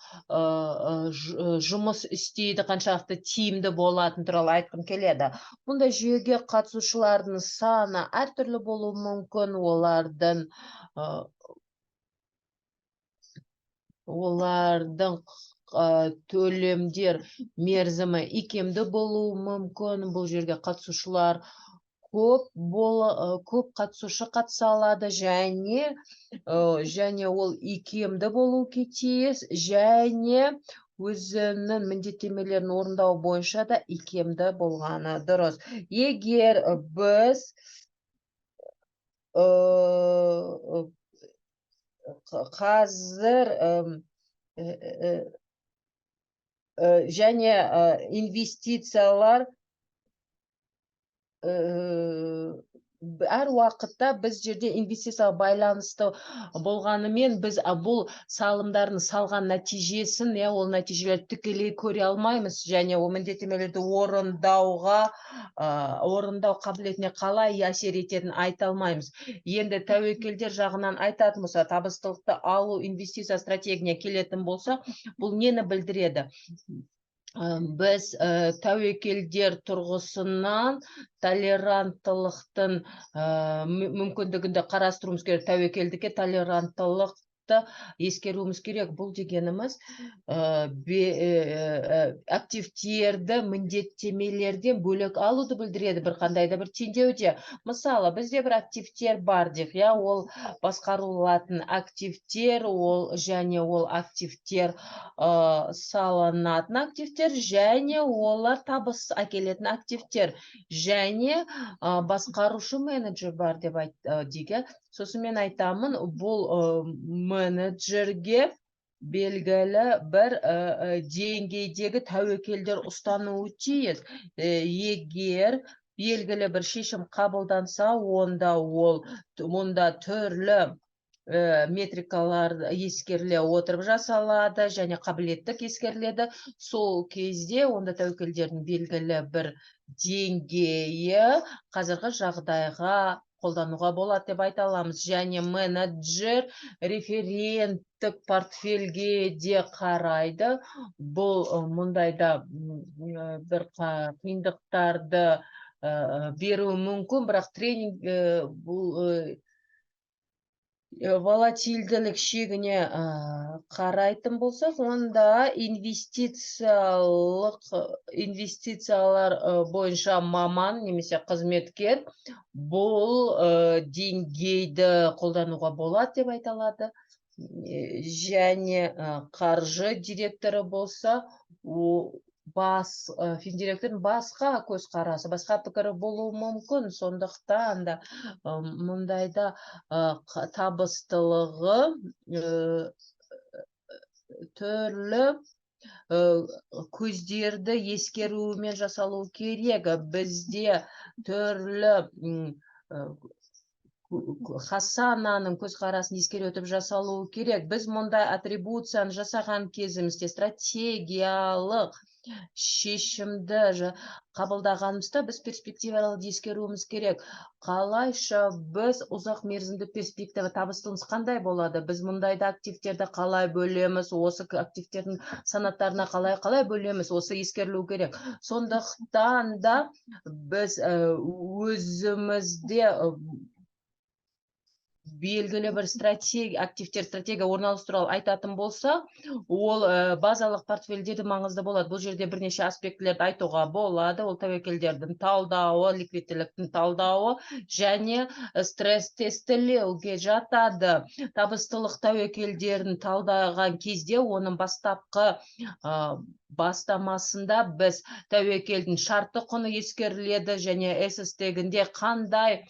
жұмыс істейді, қаншалықты тиімді болатын туралы айтқым келеді. Мұнда жүйеге қатысушылардың саны әртүрлі болуы мүмкін, олардың төлемдер мерзімі икемді болуы мүмкін. Бұл жерге қатысушылар көп қатысушы қатыса алады, және ол икемді болуы тиіс, және өзінің міндеттемелерін орындау бойынша да икемді болғаны дұрыс. Егер біз қазір және инвестициялар әр уақытта біз жерде инвестицияға байланысты болғанымен біз бұл салымдардың салған нәтижесін, ол нәтижелерді тікелей көре алмаймыз, және ол міндеттемелерді орындау қабілетіне қалай әсер ететінін айта алмаймыз. Енді тәуекелдер жағынан айтатын болса, табыстылықты алу инвестиция стратегиясына келетін болса, бұл нені білдіреді? Біз тәуекелдер тұрғысынан толеранттылықтың мүмкіндігінде қарастыруымыз керек. Тәуекелдікке толеранттылықты ескеруіміз керек. Бұл дегеніміз активтерді міндеттемелерден бөлек алуды білдіреді, бір қандай да бір теңдеуде. Мысалы, бізде бір активтер бар дейік, ол басқарылатын активтер, және ол активтер салынатын активтер, және олар табыс әкелетін активтер, және басқарушы менеджер бар деп дейік. Сосын мен айтамын, бұл менеджерге белгілі бір деңгейдегі тәуекелдер ұстануы тиіс. Егер белгілі бір шешім қабылданса, онда түрлі метрикалар ескеріле отырып жасалады, және қабілеттік ескеріледі. Сол кезде онда тәуекелдердің белгілі бір деңгейі қазіргі жағдайға қолдануға болады деп айта аламыз. Және менеджер референттік портфельге де қарайды. Бұл мұндайда бір қиындықтарды беруі мүмкін, бірақ тренинг бұл волатильділік шегіне қарайтын болсақ, онда инвестициялар бойынша маман немесе қызметкер бұл деңгейді қолдануға болады деп айталады. Және қаржы директоры болса, финдиректордың басқа көзқарасы, басқа пікірі болуы мүмкін. Сондықтан да мұндайда табыстылығы түрлі көздерді ескерумен жасалу керек. Бізде түрлі Хасананың көзқарасын ескере өтіп жасалуы керек. Біз мұндай атрибуцияны жасаған кезімізде стратегиялық шешімді қабылдағанымызда біз перспективалы ескеруіміз керек. Қалайша біз ұзақ мерзімді перспектива табыстылымыз қандай болады? Біз мұндайда активтерді қалай бөлеміз? Осы активтердің санаттарына қалай бөлеміз? Осы ескерілу керек. Сондықтан да біз өзімізде белгілі бір активтер стратегия орналастыру туралы айтатын болса, ол базалық портфельдерде маңызды болады. Бұл жерде бірнеше аспектілерді айтуға болады. Ол тәуекелдердің талдауы, ликвидтіліктің талдауы және стресс тестілеуге жатады. Табыстылық тәуекелдерін талдаған кезде оның бастапқы бастамасында біз тәуекелдің шартты құны ескеріледі және эсстегінде қандай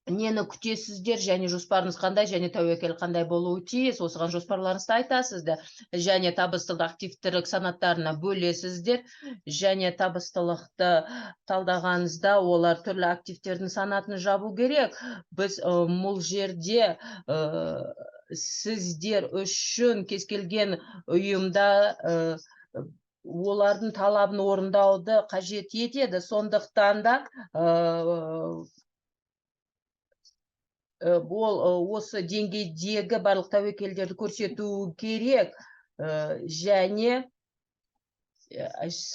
нені күтесіздер және жоспарыңыз қандай және тәуекел қандай болуы тиіс, осыған жоспарларыңызды айтасыздар және табыстылық активтілік санаттарына бөлесіздер және табыстылықты талдағаныңызда олар түрлі активтердің санатын жабу керек. Біз бұл жерде сіздер үшін кез келген ұйымда олардың талабын орындауды қажет етеді. Сондықтан да ол осы деңгейдегі барлық тәуекелдерді көрсету керек және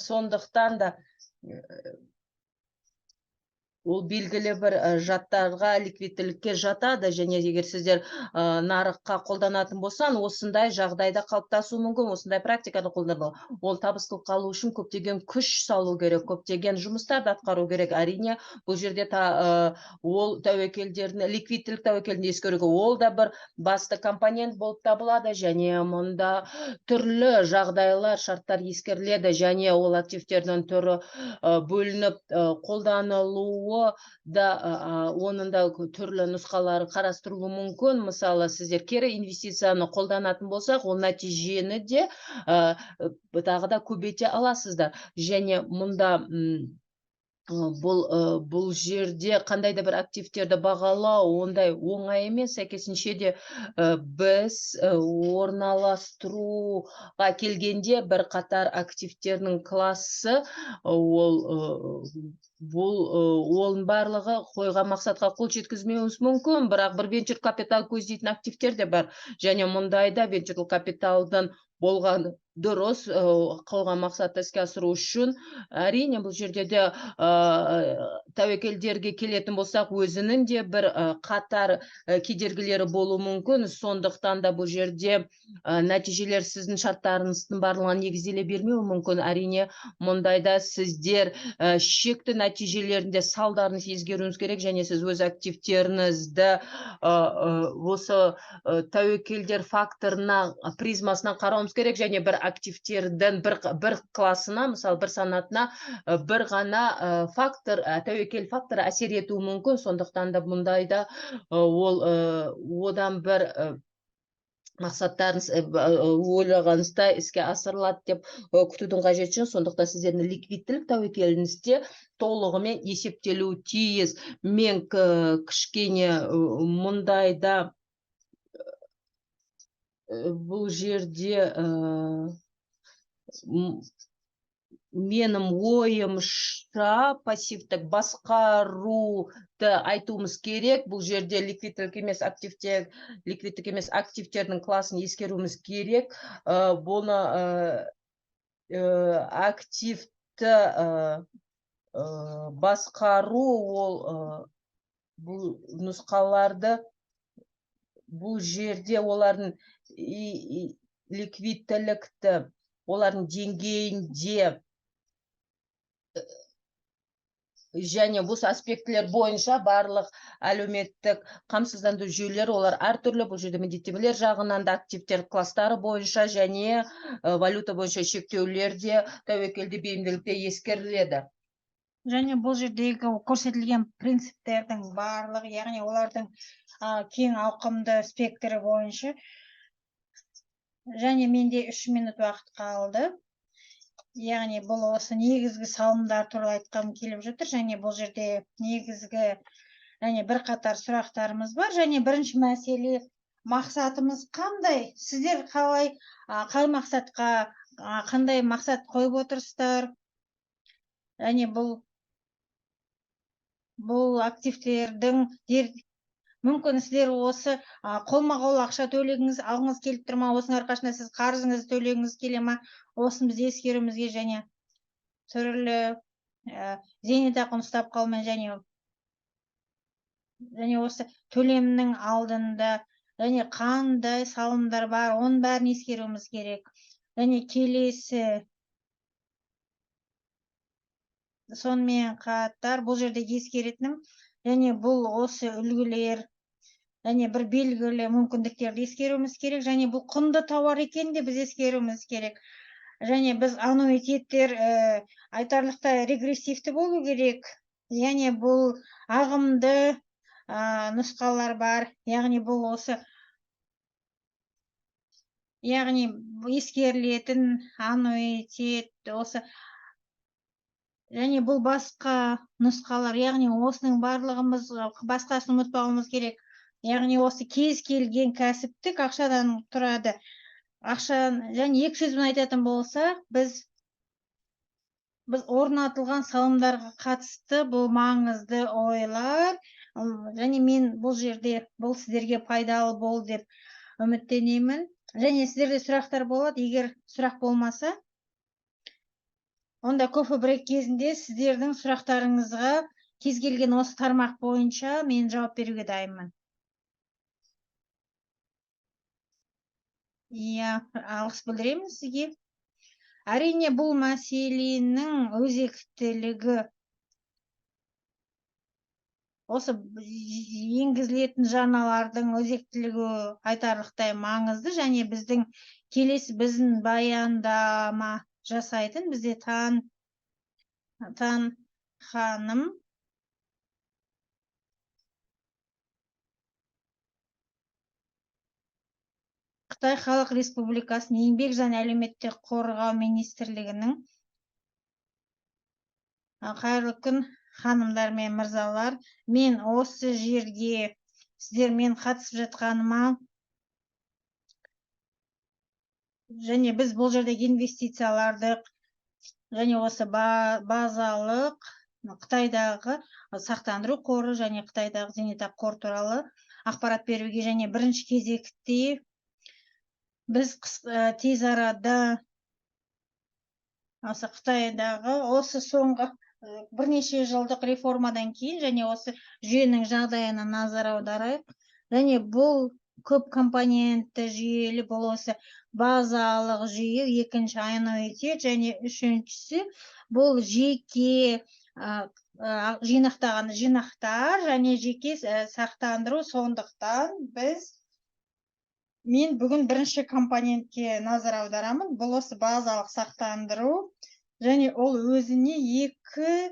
сондықтан да ол белгілі бір жаттарға, ликвидтілікке жатады және егер сіздер нарыққа қолданатын болсан, осындай жағдайда қалыптасуы мүмкін, осындай практиканы қолдану. Ол табыстылық алу үшін көптеген күш салу керек, көптеген жұмыстарды атқару керек. Әрине, бұл жерде ол тәуекелдерін, ликвидтілік тәуекелін ескеруге, ол да бір басты компонент болып табылады және мұнда түрлі жағдайлар, шарттар ескеріледі және ол активтердің түрі бөлініп қолданылуы да оның да түрлі нұсқалары қарастырылуы мүмкін. Мысалы, сіздер кері инвестицияны қолданатын болсақ, ол нәтижені де тағы да көбейте аласыздар. Және мұнда бұл жерде қандай да бір активтерді бағалау ондай оңай емес, сәйкесінше де біз орналастыруға келгенде бір қатар активтердің классы оның барлығы қойған мақсатқа қол жеткізмеуіміз мүмкін, бірақ бір венчур капитал көздейтін активтер де бар және мұндайда венчур капиталдың болған дұрыс қойған мақсатты іске асыру үшін. Әрине, бұл жерде де тәуекелдерге келетін болсақ, өзінің де бір қатар кедергілері болуы мүмкін. Сондықтан да бұл жерде нәтижелер сіздің шарттарыңыздың барлығына негізделе бермеуі мүмкін. Әрине, мұндайда сіздер шекті нәтижелерінде салдарын ескеруіңіз керек және сіз өз активтеріңізді осы тәуекелдер факторына, призмасына қарауымыз керек және бір активтердің бір классына, мысалы бір санатына бір ғана фактор, тәуекел факторы әсер етуі мүмкін. Сондықтан да мұндайда ол одан бір мақсаттарыңыз ойлағаныңызда іске асырылады деп күтудің қажеті жоқ. Сондықтан сіздердің ликвидтілік тәуекеліңізде толығымен есептелуі тиіс. Мен кішкене мұндайда бұл жерде менің ойымша пассивтік басқаруды айтуымыз керек. Бұл жерде ликвидтік емес активтердің класын ескеруіміз керек. Бұны активті басқару, ол бұл нұсқаларды бұл жерде олардың ликвидтілікті, олардың деңгейінде және бұл аспектілер бойынша барлық әлеуметтік қамсыздандыру жүйелері олар әртүрлі. Бұл жерде міндеттемелер жағынан да активтер кластары бойынша және валюта бойынша шектеулер де тәуекелде бейімділікте ескеріледі. Және бұл жердегі көрсетілген принциптердің барлығы, яғни олардың кең ауқымды спектрі бойынша. Және менде 3 минут уақыт қалды. Яғни бұл осы негізгі салымдар туралы айтқым келіп жатыр және бұл жерде негізгі және бір қатар сұрақтарымыз бар және бірінші мәселе, мақсатымыз қандай? Сіздер қай мақсатқа қандай мақсат қойып отырсыздар, және бұл активтердің мүмкін сіздер осы қолма-қол ақша алғыңыз келіп тұр ма, осының арқасында сіз қарызыңызды төлегіңіз келе ма, осыны біз ескеруімізге, және түрлі зейнетақыны ұстап қалмай, және осы төлемнің алдында және қандай салымдар бар, оның бәрін ескеруіміз керек. Және келесі, сонымен қатар бұл жерде ескеретінім, және бұл осы үлгілер және бір белгілі мүмкіндіктерді ескеруіміз керек, және бұл құнды тауар екенін де біз ескеруіміз керек. Және біз аннуитеттер айтарлықтай регрессивті болу керек, және бұл ағымды нұсқалар бар, яғни бұл ескерілетін аннуитет осы, және бұл басқа нұсқалар, яғни осының барлығымыз басқасын ұмытпауымыз керек. Яғни осы кез келген кәсіптік ақшадан тұрады. Және екі сөзбен айтатын болсақ, біз орнатылған салымдарға қатысты бұл маңызды ойлар, және мен бұл жерде бұл сіздерге пайдалы болды деп үміттенемін. Және сіздерде сұрақтар болады, егер сұрақ болмаса, онда кофе брейк кезінде сіздердің сұрақтарыңызға кез келген осы тармақ бойынша мен жауап беруге дайынмын. Алғыс білдіремін сізге. Әрине, бұл мәселенің өзектілігі, осы енгізілетін жарналардың өзектілігі айтарлықтай маңызды, және біздің баяндама жасайтын бізде Тан ханым Қытай Халық Республикасының еңбек және әлеуметтік қорғау министрлігінің. Қайырлы күн, ханымдар мен мырзалар. Мен осы жерге сіздермен қатысып жатқаныма, және біз бұл жердегі инвестицияларды және осы базалық Қытайдағы сақтандыру қоры және Қытайдағы зейнетақы қоры туралы ақпарат беруге, және бірінші кезекте біз тез арада осы Қытайдағы осы соңғы бірнеше жылдық реформадан кейін және осы жүйенің жағдайына назар аударайық. Және бұл көп компонентті жүйелі, бұл осы базалық жүйе, екінші аннуитет, және үшіншісі бұл жеке жинақтаған жинақтар және жеке сақтандыру. Сондықтан мен бүгін бірінші компонентке назар аударамын. Бұл осы базалық сақтандыру, және ол өзіне екі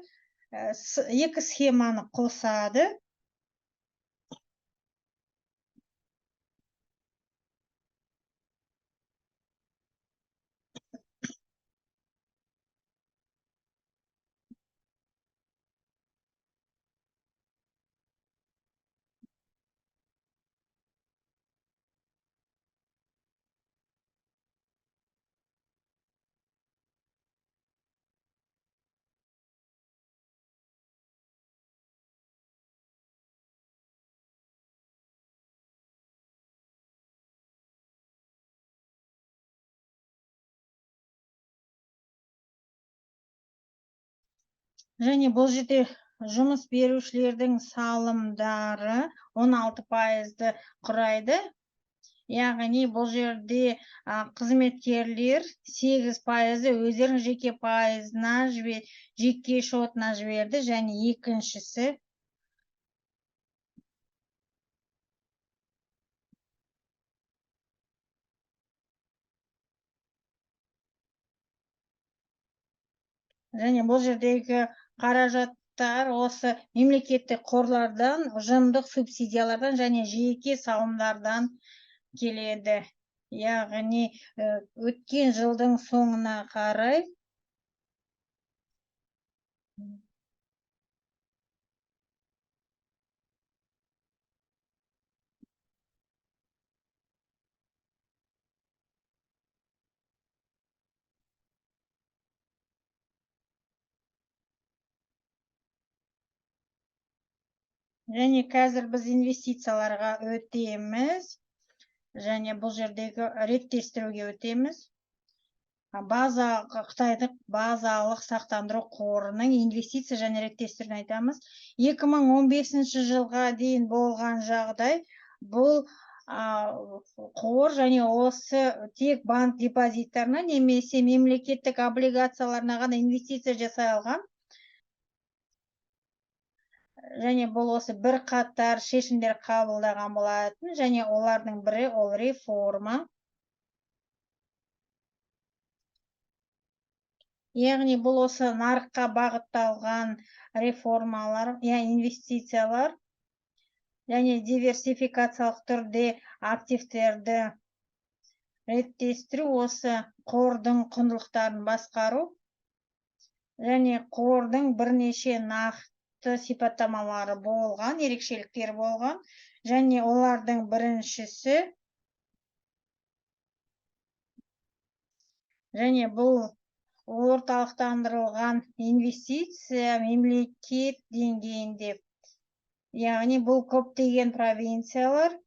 схеманы қосады. Және бұл жерде жұмыс берушілердің салымдары 16%-ды құрайды. Яғни бұл жерде қызметкерлер 8%-ы өздерінің жеке шотына жіберді, және екіншісі және бұл жердегі қаражаттар осы мемлекеттік қорлардан, ұжымдық субсидиялардан және жеке салымдардан келеді. Яғни өткен жылдың соңына қарай Және қазір біз инвестицияларға өтеміз. Және бұл жердегі реттестіруге өтеміз. Қытайдық базалық сақтандыру қорының инвестиция және реттестіруін айтамыз. 2015 жылға дейін болған жағдай, бұл қор және осы тек банк депозиттарына немесе мемлекеттік облигацияларына ғана инвестиция жасай алған. Және бұл осы бір қатар шешімдер қабылдаған болатын, және олардың бірі ол реформа. Яғни бұл осы нарыққа бағытталған реформалар, инвестициялар, және диверсификациялық түрде активтерді реттестіру, осы қордың құндылықтарын басқару, және қордың бірнеше нақты сипаттамалары болған, ерекшеліктері болған, және олардың біріншісі, және бұл орталықтандырылған инвестиция мемлекет деңгейінде, яғни бұл көптеген провинциялар,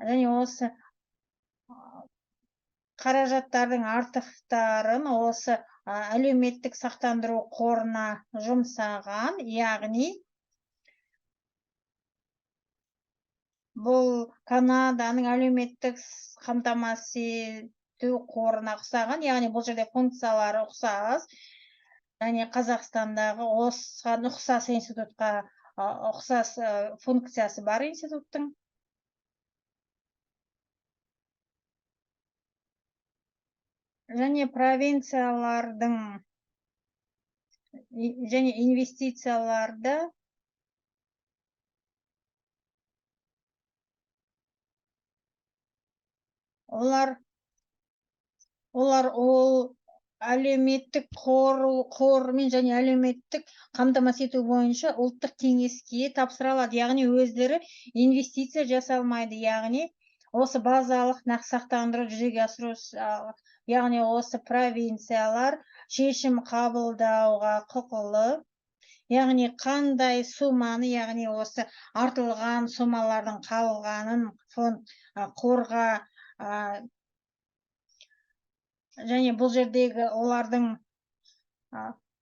және осы қаражаттардың артықтарын осы әлеуметтік сақтандыру қорына жұмсаған, яғни бұл Канаданың әлеуметтік қамтамасыз ету қорына ұқсаған, яғни бұл жерде функциялары ұқсас, және Қазақстандағы осыған ұқсас институтқа ұқсас функциясы бар институттың. Және провинциялардың және инвестицияларды олар ол әлеуметтік қормен және әлеуметтік қамтамасыз ету бойынша ұлттық кеңеске тапсыра алады, яғни өздері инвестиция жасалмайды, яғни осы базалық сақтандыру жүзеге асыру, яғни осы провинциялар шешім қабылдауға құқылы, яғни қандай сумманы, яғни осы артылған суммалардың қалғанын қорға, және бұл жердегі олардың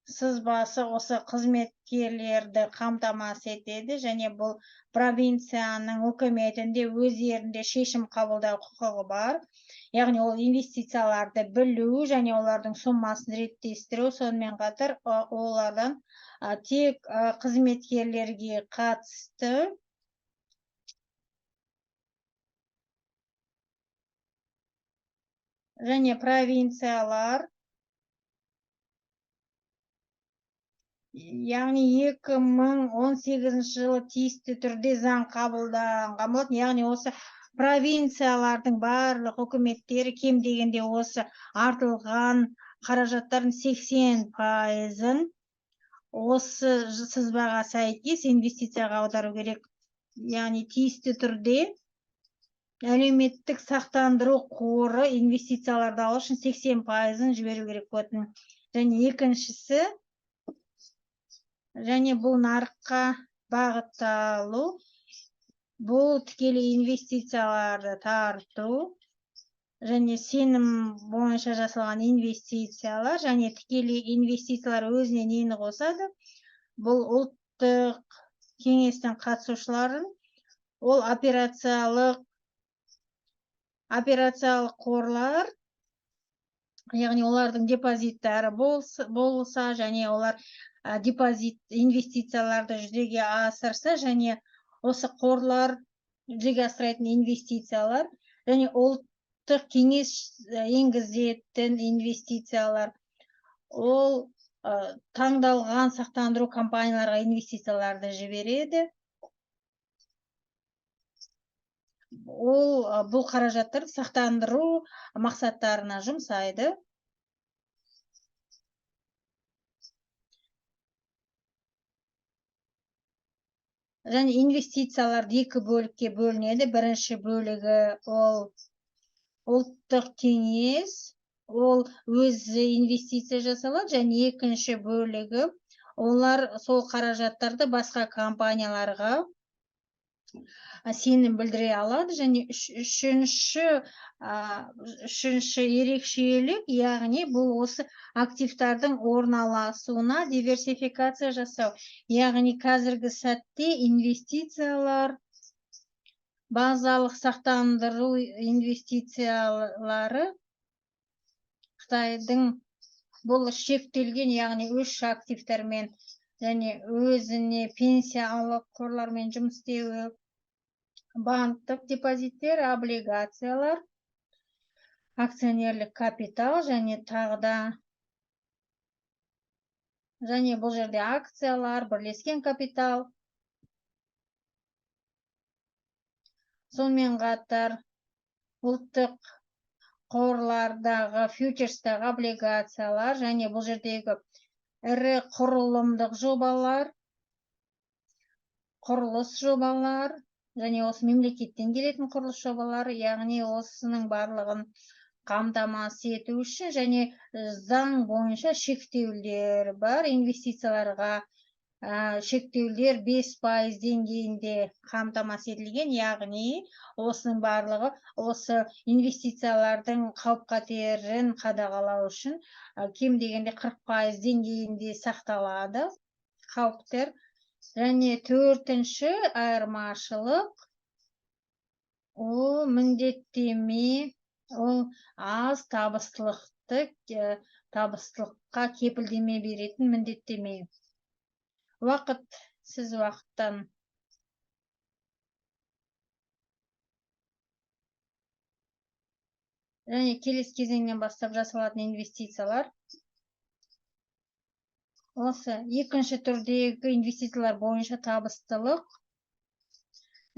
сызбасы осы қызметкерлерді қамтамасыз етеді, және бұл провинцияның үкіметінде өздерінде шешім қабылдау құқығы бар. Яғни ол инвестицияларды білу және олардың суммасын реттестіру, сонымен қатар олардан тек қызметкерлерге қатысты және провинциялар, яғни 2018 жылы тиісті түрде заң қабылданған болатын, яғни осы провинциялардың барлық үкіметтері кем дегенде осы артылған қаражаттардың 80%-ын осы сызбаға сәйкес инвестицияға аудару керек. Яғни тиісті түрде әлеуметтік сақтандыру қоры инвестицияларды алу үшін 80%-ын жіберу керек болатын. Және екіншісі, және бұл нарыққа бағытталу, бұл тікелей инвестицияларды тарту, және сенім бойынша жасалған инвестициялар, және тікелей инвестициялар өзіне нені қосады? Бұл ұлттық кеңестің қатысушыларын, ол операциялық қорлар, яғни олардың депозиттары болса, және олар инвестицияларды жүзеге асырса, және осы қорлар жүзеге асыратын инвестициялар, және ұлттық кеңес енгізетін инвестициялар, ол таңдалған сақтандыру компанияларға инвестицияларды жібереді. Ол бұл қаражаттар сақтандыру мақсаттарына жұмсайды. Және инвестициялар екі бөлікке бөлінеді. Бірінші бөлігі ол ұлттық кеңес, ол өзі инвестиция жасалады, және екінші бөлігі олар сол қаражаттарды басқа компанияларға сенім білдіре алады. Және үшінші ерекшелік, яғни бұл осы активтардың орналасуына диверсификация жасау. Яғни қазіргі сәтте инвестициялар, базалық сақтандыру инвестициялары Қытайдың бұл шектелген, яғни үш активтермен және өзіне пенсиялық қорлармен жұмыс істеуі, банктік депозиттер, облигациялар, акционерлік капитал және тағы да, және бұл жерде акциялар, бірлескен капитал. Сонымен қатар ұлттық қорлардағы фьючерстағы облигациялар және бұл жердегі ірі құрылымдық жобалар, құрылыс жобалар және осы мемлекеттен келетін құрылыс жобалары, яғни осының барлығын қамтамасыз ету үшін және заң бойынша шектеулер бар. Инвестицияларға шектеулер 5% деңгейінде қамтамасыз етілген, яғни осының барлығы осы инвестициялардың қауіп қатерін қадағалау үшін кем дегенде 40% деңгейінде сақталады қауіптер. Және төртінші айырмашылық, ол міндеттеме, ол аз табыстылыққа кепілдеме беретін міндеттеме. Уақыт, сіз уақыттан. Және келесі кезеңнен бастап жасалатын инвестициялар. Осы екінші түрдегі инвестициялар бойынша табыстылық.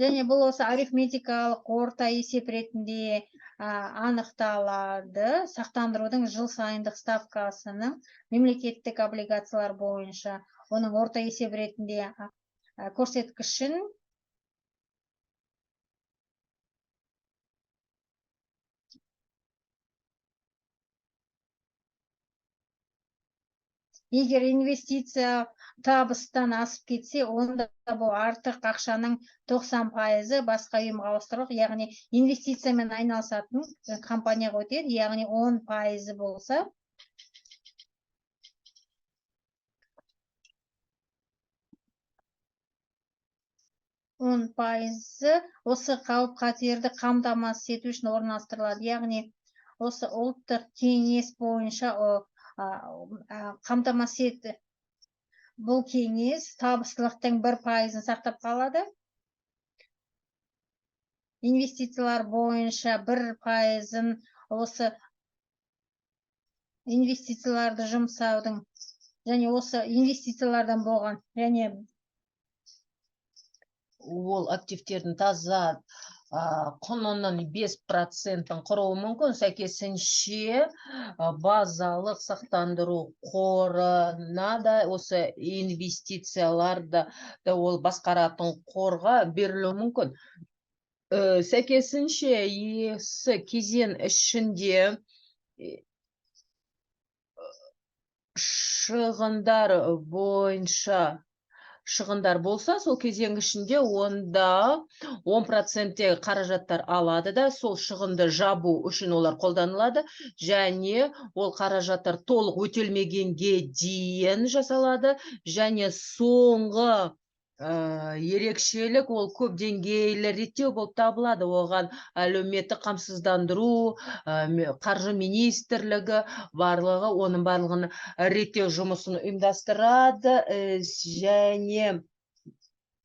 Және бұл осы арифметикалық орта есеп ретінде анықталады. Сақтандырудың жыл сайындық ставкасының мемлекеттік облигациялар бойынша оның орта есеп ретінде көрсеткішін егер инвестиция табыстан асып кетсе, онда бұл артық ақшаның 90% басқа ұйымға ауыстырылып, яғни инвестициямен айналысатын компанияға өтеді. Яғни 10% болса, осы қауіп қатерді қамтамасыз ету үшін орналастырылады. Яғни осы ұлттық кеңес бойынша қамтамасыз етті. Бұл кеңес табыстылықтың 1% сақтап қалады. Инвестициялар бойынша 1% осы инвестицияларды жұмсаудың және осы инвестициялардан болған және ол активтердің таза құнының 5%-ын құруы мүмкін. Сәйкесінше базалық сақтандыру қорына да осы инвестицияларды ол басқаратын қорға берілуі мүмкін. Сәйкесінше есі кезең ішінде шығындар болса, сол кезең ішінде онда 10% қаражаттар алады да, сол шығынды жабу үшін олар қолданылады, және ол қаражаттар толық өтелмегенге дейін жасалады, және соңғы ерекшелік ол көп деңгейлі реттеу болып табылады. Оған әлеуметтік қамсыздандыру, қаржы министрлігі барлығы, оның барлығын реттеу жұмысын ұйымдастырады, және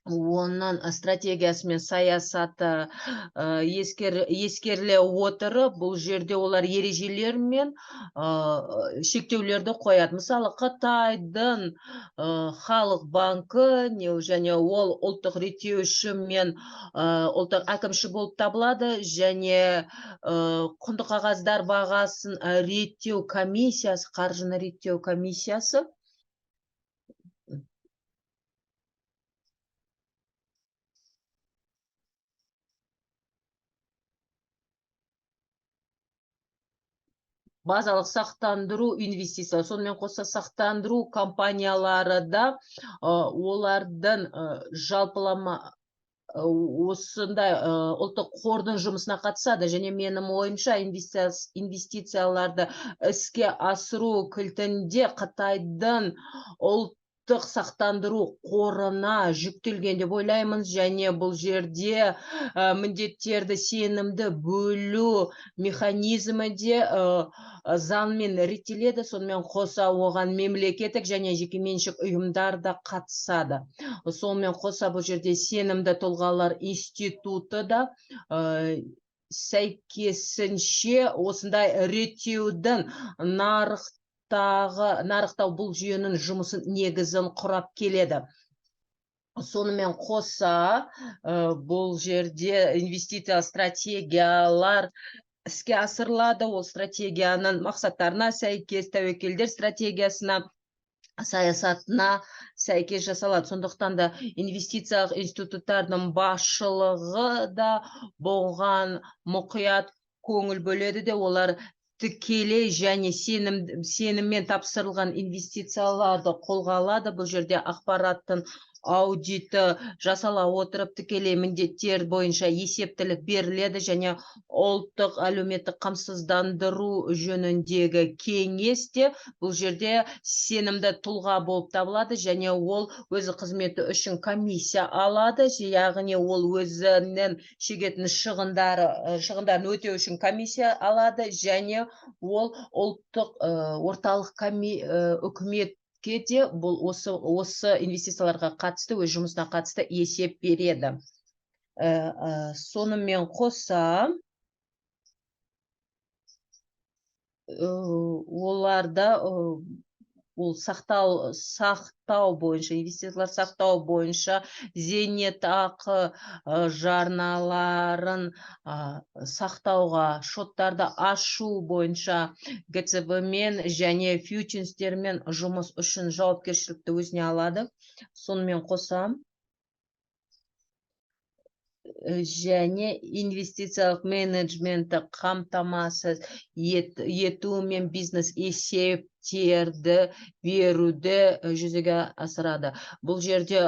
оның стратегиясы мен саясаты ескеріле отырып, бұл жерде олар ережелер мен шектеулерді қояды. Мысалы, Қытайдың халық банкі және ол ұлттық реттеуші мен ұлттық әкімші болып табылады, және құнды қағаздар бағасын реттеу комиссиясы, қаржыны реттеу комиссиясы. базалық сақтандыру инвестициялар, сонымен қоса сақтандыру компаниялары да олардың жалпылама осындай ұлттық қордың жұмысына қатысады, және менің ойымша инвестицияларды іске асыру кілтінде Қытайдың ұлттық сақтандыру қорына жүктелген деп ойлаймын, және бұл жерде міндеттерді сенімді бөлу механизмі де заңмен реттеледі, сонымен қоса оған мемлекеттік және жекеменшік ұйымдар да қатысады. Сонымен қоса бұл жерде сенімді тұлғалар институты да сәйкесінше осындай реттеудің нарықтау бұл жүйенің жұмысын негізін құрап келеді. Сонымен қоса бұл жерде инвестициялық стратегиялар іске асырылады. Ол стратегияның мақсаттарына сәйкес тәуекелдер стратегиясына, саясатына сәйкес жасалады. Сондықтан да инвестициялық институттардың басшылығы да болған мұқият көңіл бөледі де, олар тікелей және сеніммен тапсырылған инвестицияларды қолға алады. Бұл жерде ақпараттың аудиты жасала отырып тікелей міндеттер бойынша есептілік беріледі, және ұлттық әлеуметтік қамсыздандыру жөніндегі кеңес те бұл жерде сенімді тұлға болып табылады, және ол өзі қызметі үшін комиссия алады, яғни ол өзінің шегетін шығындарын өтеу үшін комиссия алады, және ол ұлттық орталық үкімет де бұл осы инвестицияларға қатысты, өз жұмысына қатысты есеп береді. Сонымен қоса оларда ол сақтау бойынша, инвестициялар сақтау бойынша зейнетақы жарналарын сақтауға, шоттарды ашу бойынша ГЦБ-мен және фьючерстермен жұмыс үшін жауапкершілікті өзіне алады. Сонымен қоса және инвестициялық менеджментті қамтамасыз ету мен бизнес есептерді беруді жүзеге асырады. Бұл жерде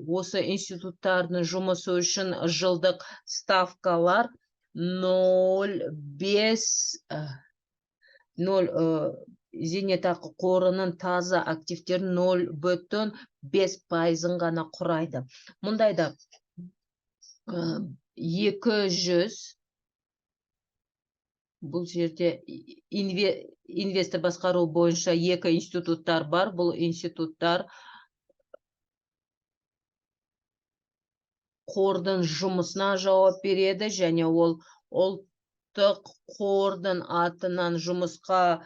осы институттардың жұмысы үшін жылдық ставкалар 0,5 зейнетақы қорының таза активтерін 0,5% ғана құрайды. Мұндайда 200, бұл жерде инвестор басқару бойынша 2 институттар бар. Бұл институттар қордың жұмысына жауап береді, және ол ұлттық қордың атынан жұмысқа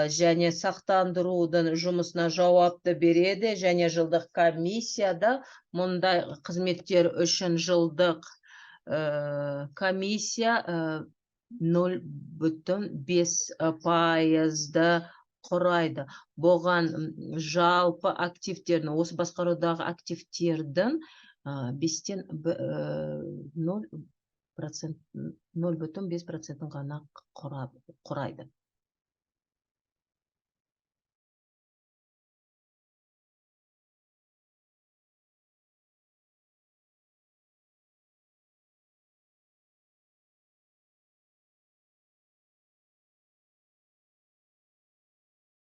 және сақтандырудың жұмысына жауапты береді, және жылдық комиссияда мұндай қызметтер үшін жылдық комиссия 0,5% құрайды. Бұған жалпы активтердің, осы басқарудағы активтердің 0,5% ғана құрайды.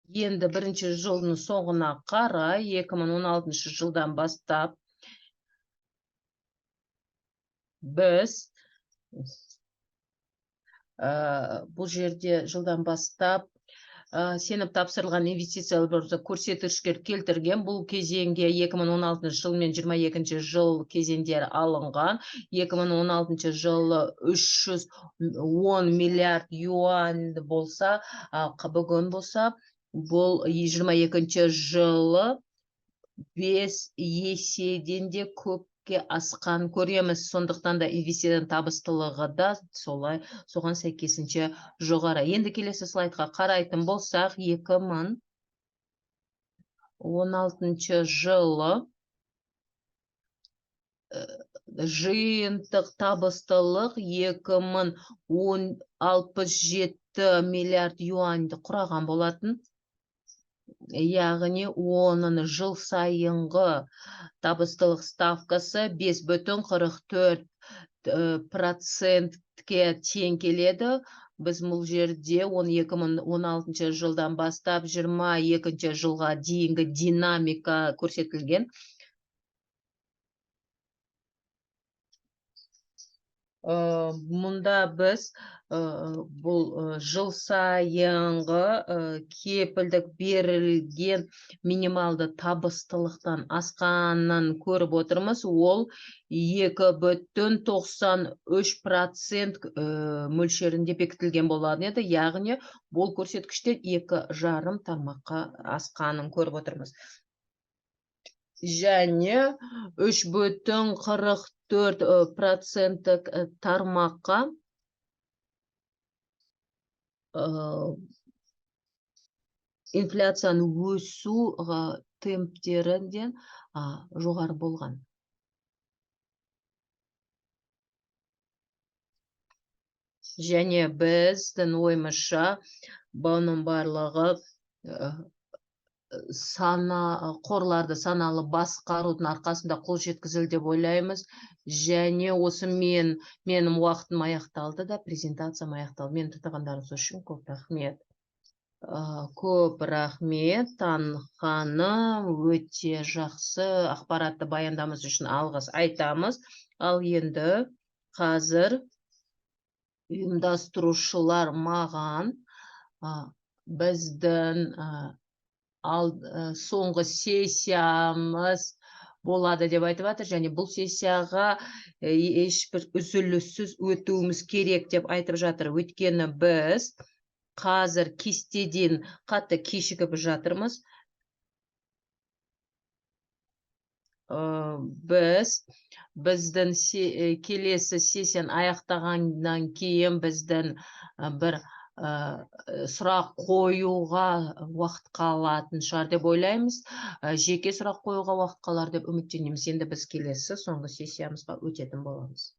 Енді бірінші жылдың соңына қарай 2016 жылдан бастап біз бұл жерде жылдан бастап сеніп тапсырылған инвестициялар көрсеткіштер келтірген. Бұл кезеңге 2016 жыл мен 22 жыл кезеңдері алынған. 2016 жылы 310 миллиард юан болса, бүгін болса, бұл 22 жылы 5 еседен де көпке асқан көреміз. Сондықтан да инвестицияның табыстылығы да соған сәйкесінше жоғары. Енді келесі слайдқа қарайтын болсақ, 2016 жылы жиынтық табыстылық 2067 миллиард юаньды құраған болатын. Яғни оның жыл сайынғы табыстылық ставкасы 5,44%-ке тең келеді. Біз бұл жерде 2016 жылдан бастап 22 жылға дейінгі динамика көрсетілген. Мұнда біз бұл жыл сайынғы кепілдік берілген минималды табыстылықтан асқанын көріп отырмыз. Ол 2,93% мөлшерінде бекітілген болады еді. Яғни бұл көрсеткіштер 2,5 тармаққа асқанын көріп отырмыз. Және 3,44% тармаққа инфляцияның өсу темптерінен жоғары болған. Және біздің ойымызша бұның барлығы қорларды саналы басқарудың арқасында қол жеткізілді деп ойлаймыз. Және осы менің уақытым аяқталды да, презентациям аяқталды. Мені тыңдағандарыңыз үшін көп рахмет. Көп рахмет, Танык ханым, өте жақсы ақпаратты баяндамаңыз үшін алғыс айтамыз. Ал енді қазір ұйымдастырушылар маған біздің соңғы сессиямыз болады деп айтып жатыр, және бұл сессияға ешбір үзіліссіз өтуіміз керек деп айтып жатыр. Өйткені біз қазір кестеден қатты кешігіп жатырмыз. Біздің келесі сессияны аяқтағаннан кейін біздің бір сұрақ қоюға уақыт қалатын шығар деп ойлаймыз. Жеке сұрақ қоюға уақыт қалар деп үміттенеміз. Енді біз келесі соңғы сессиямызға өтетін боламыз.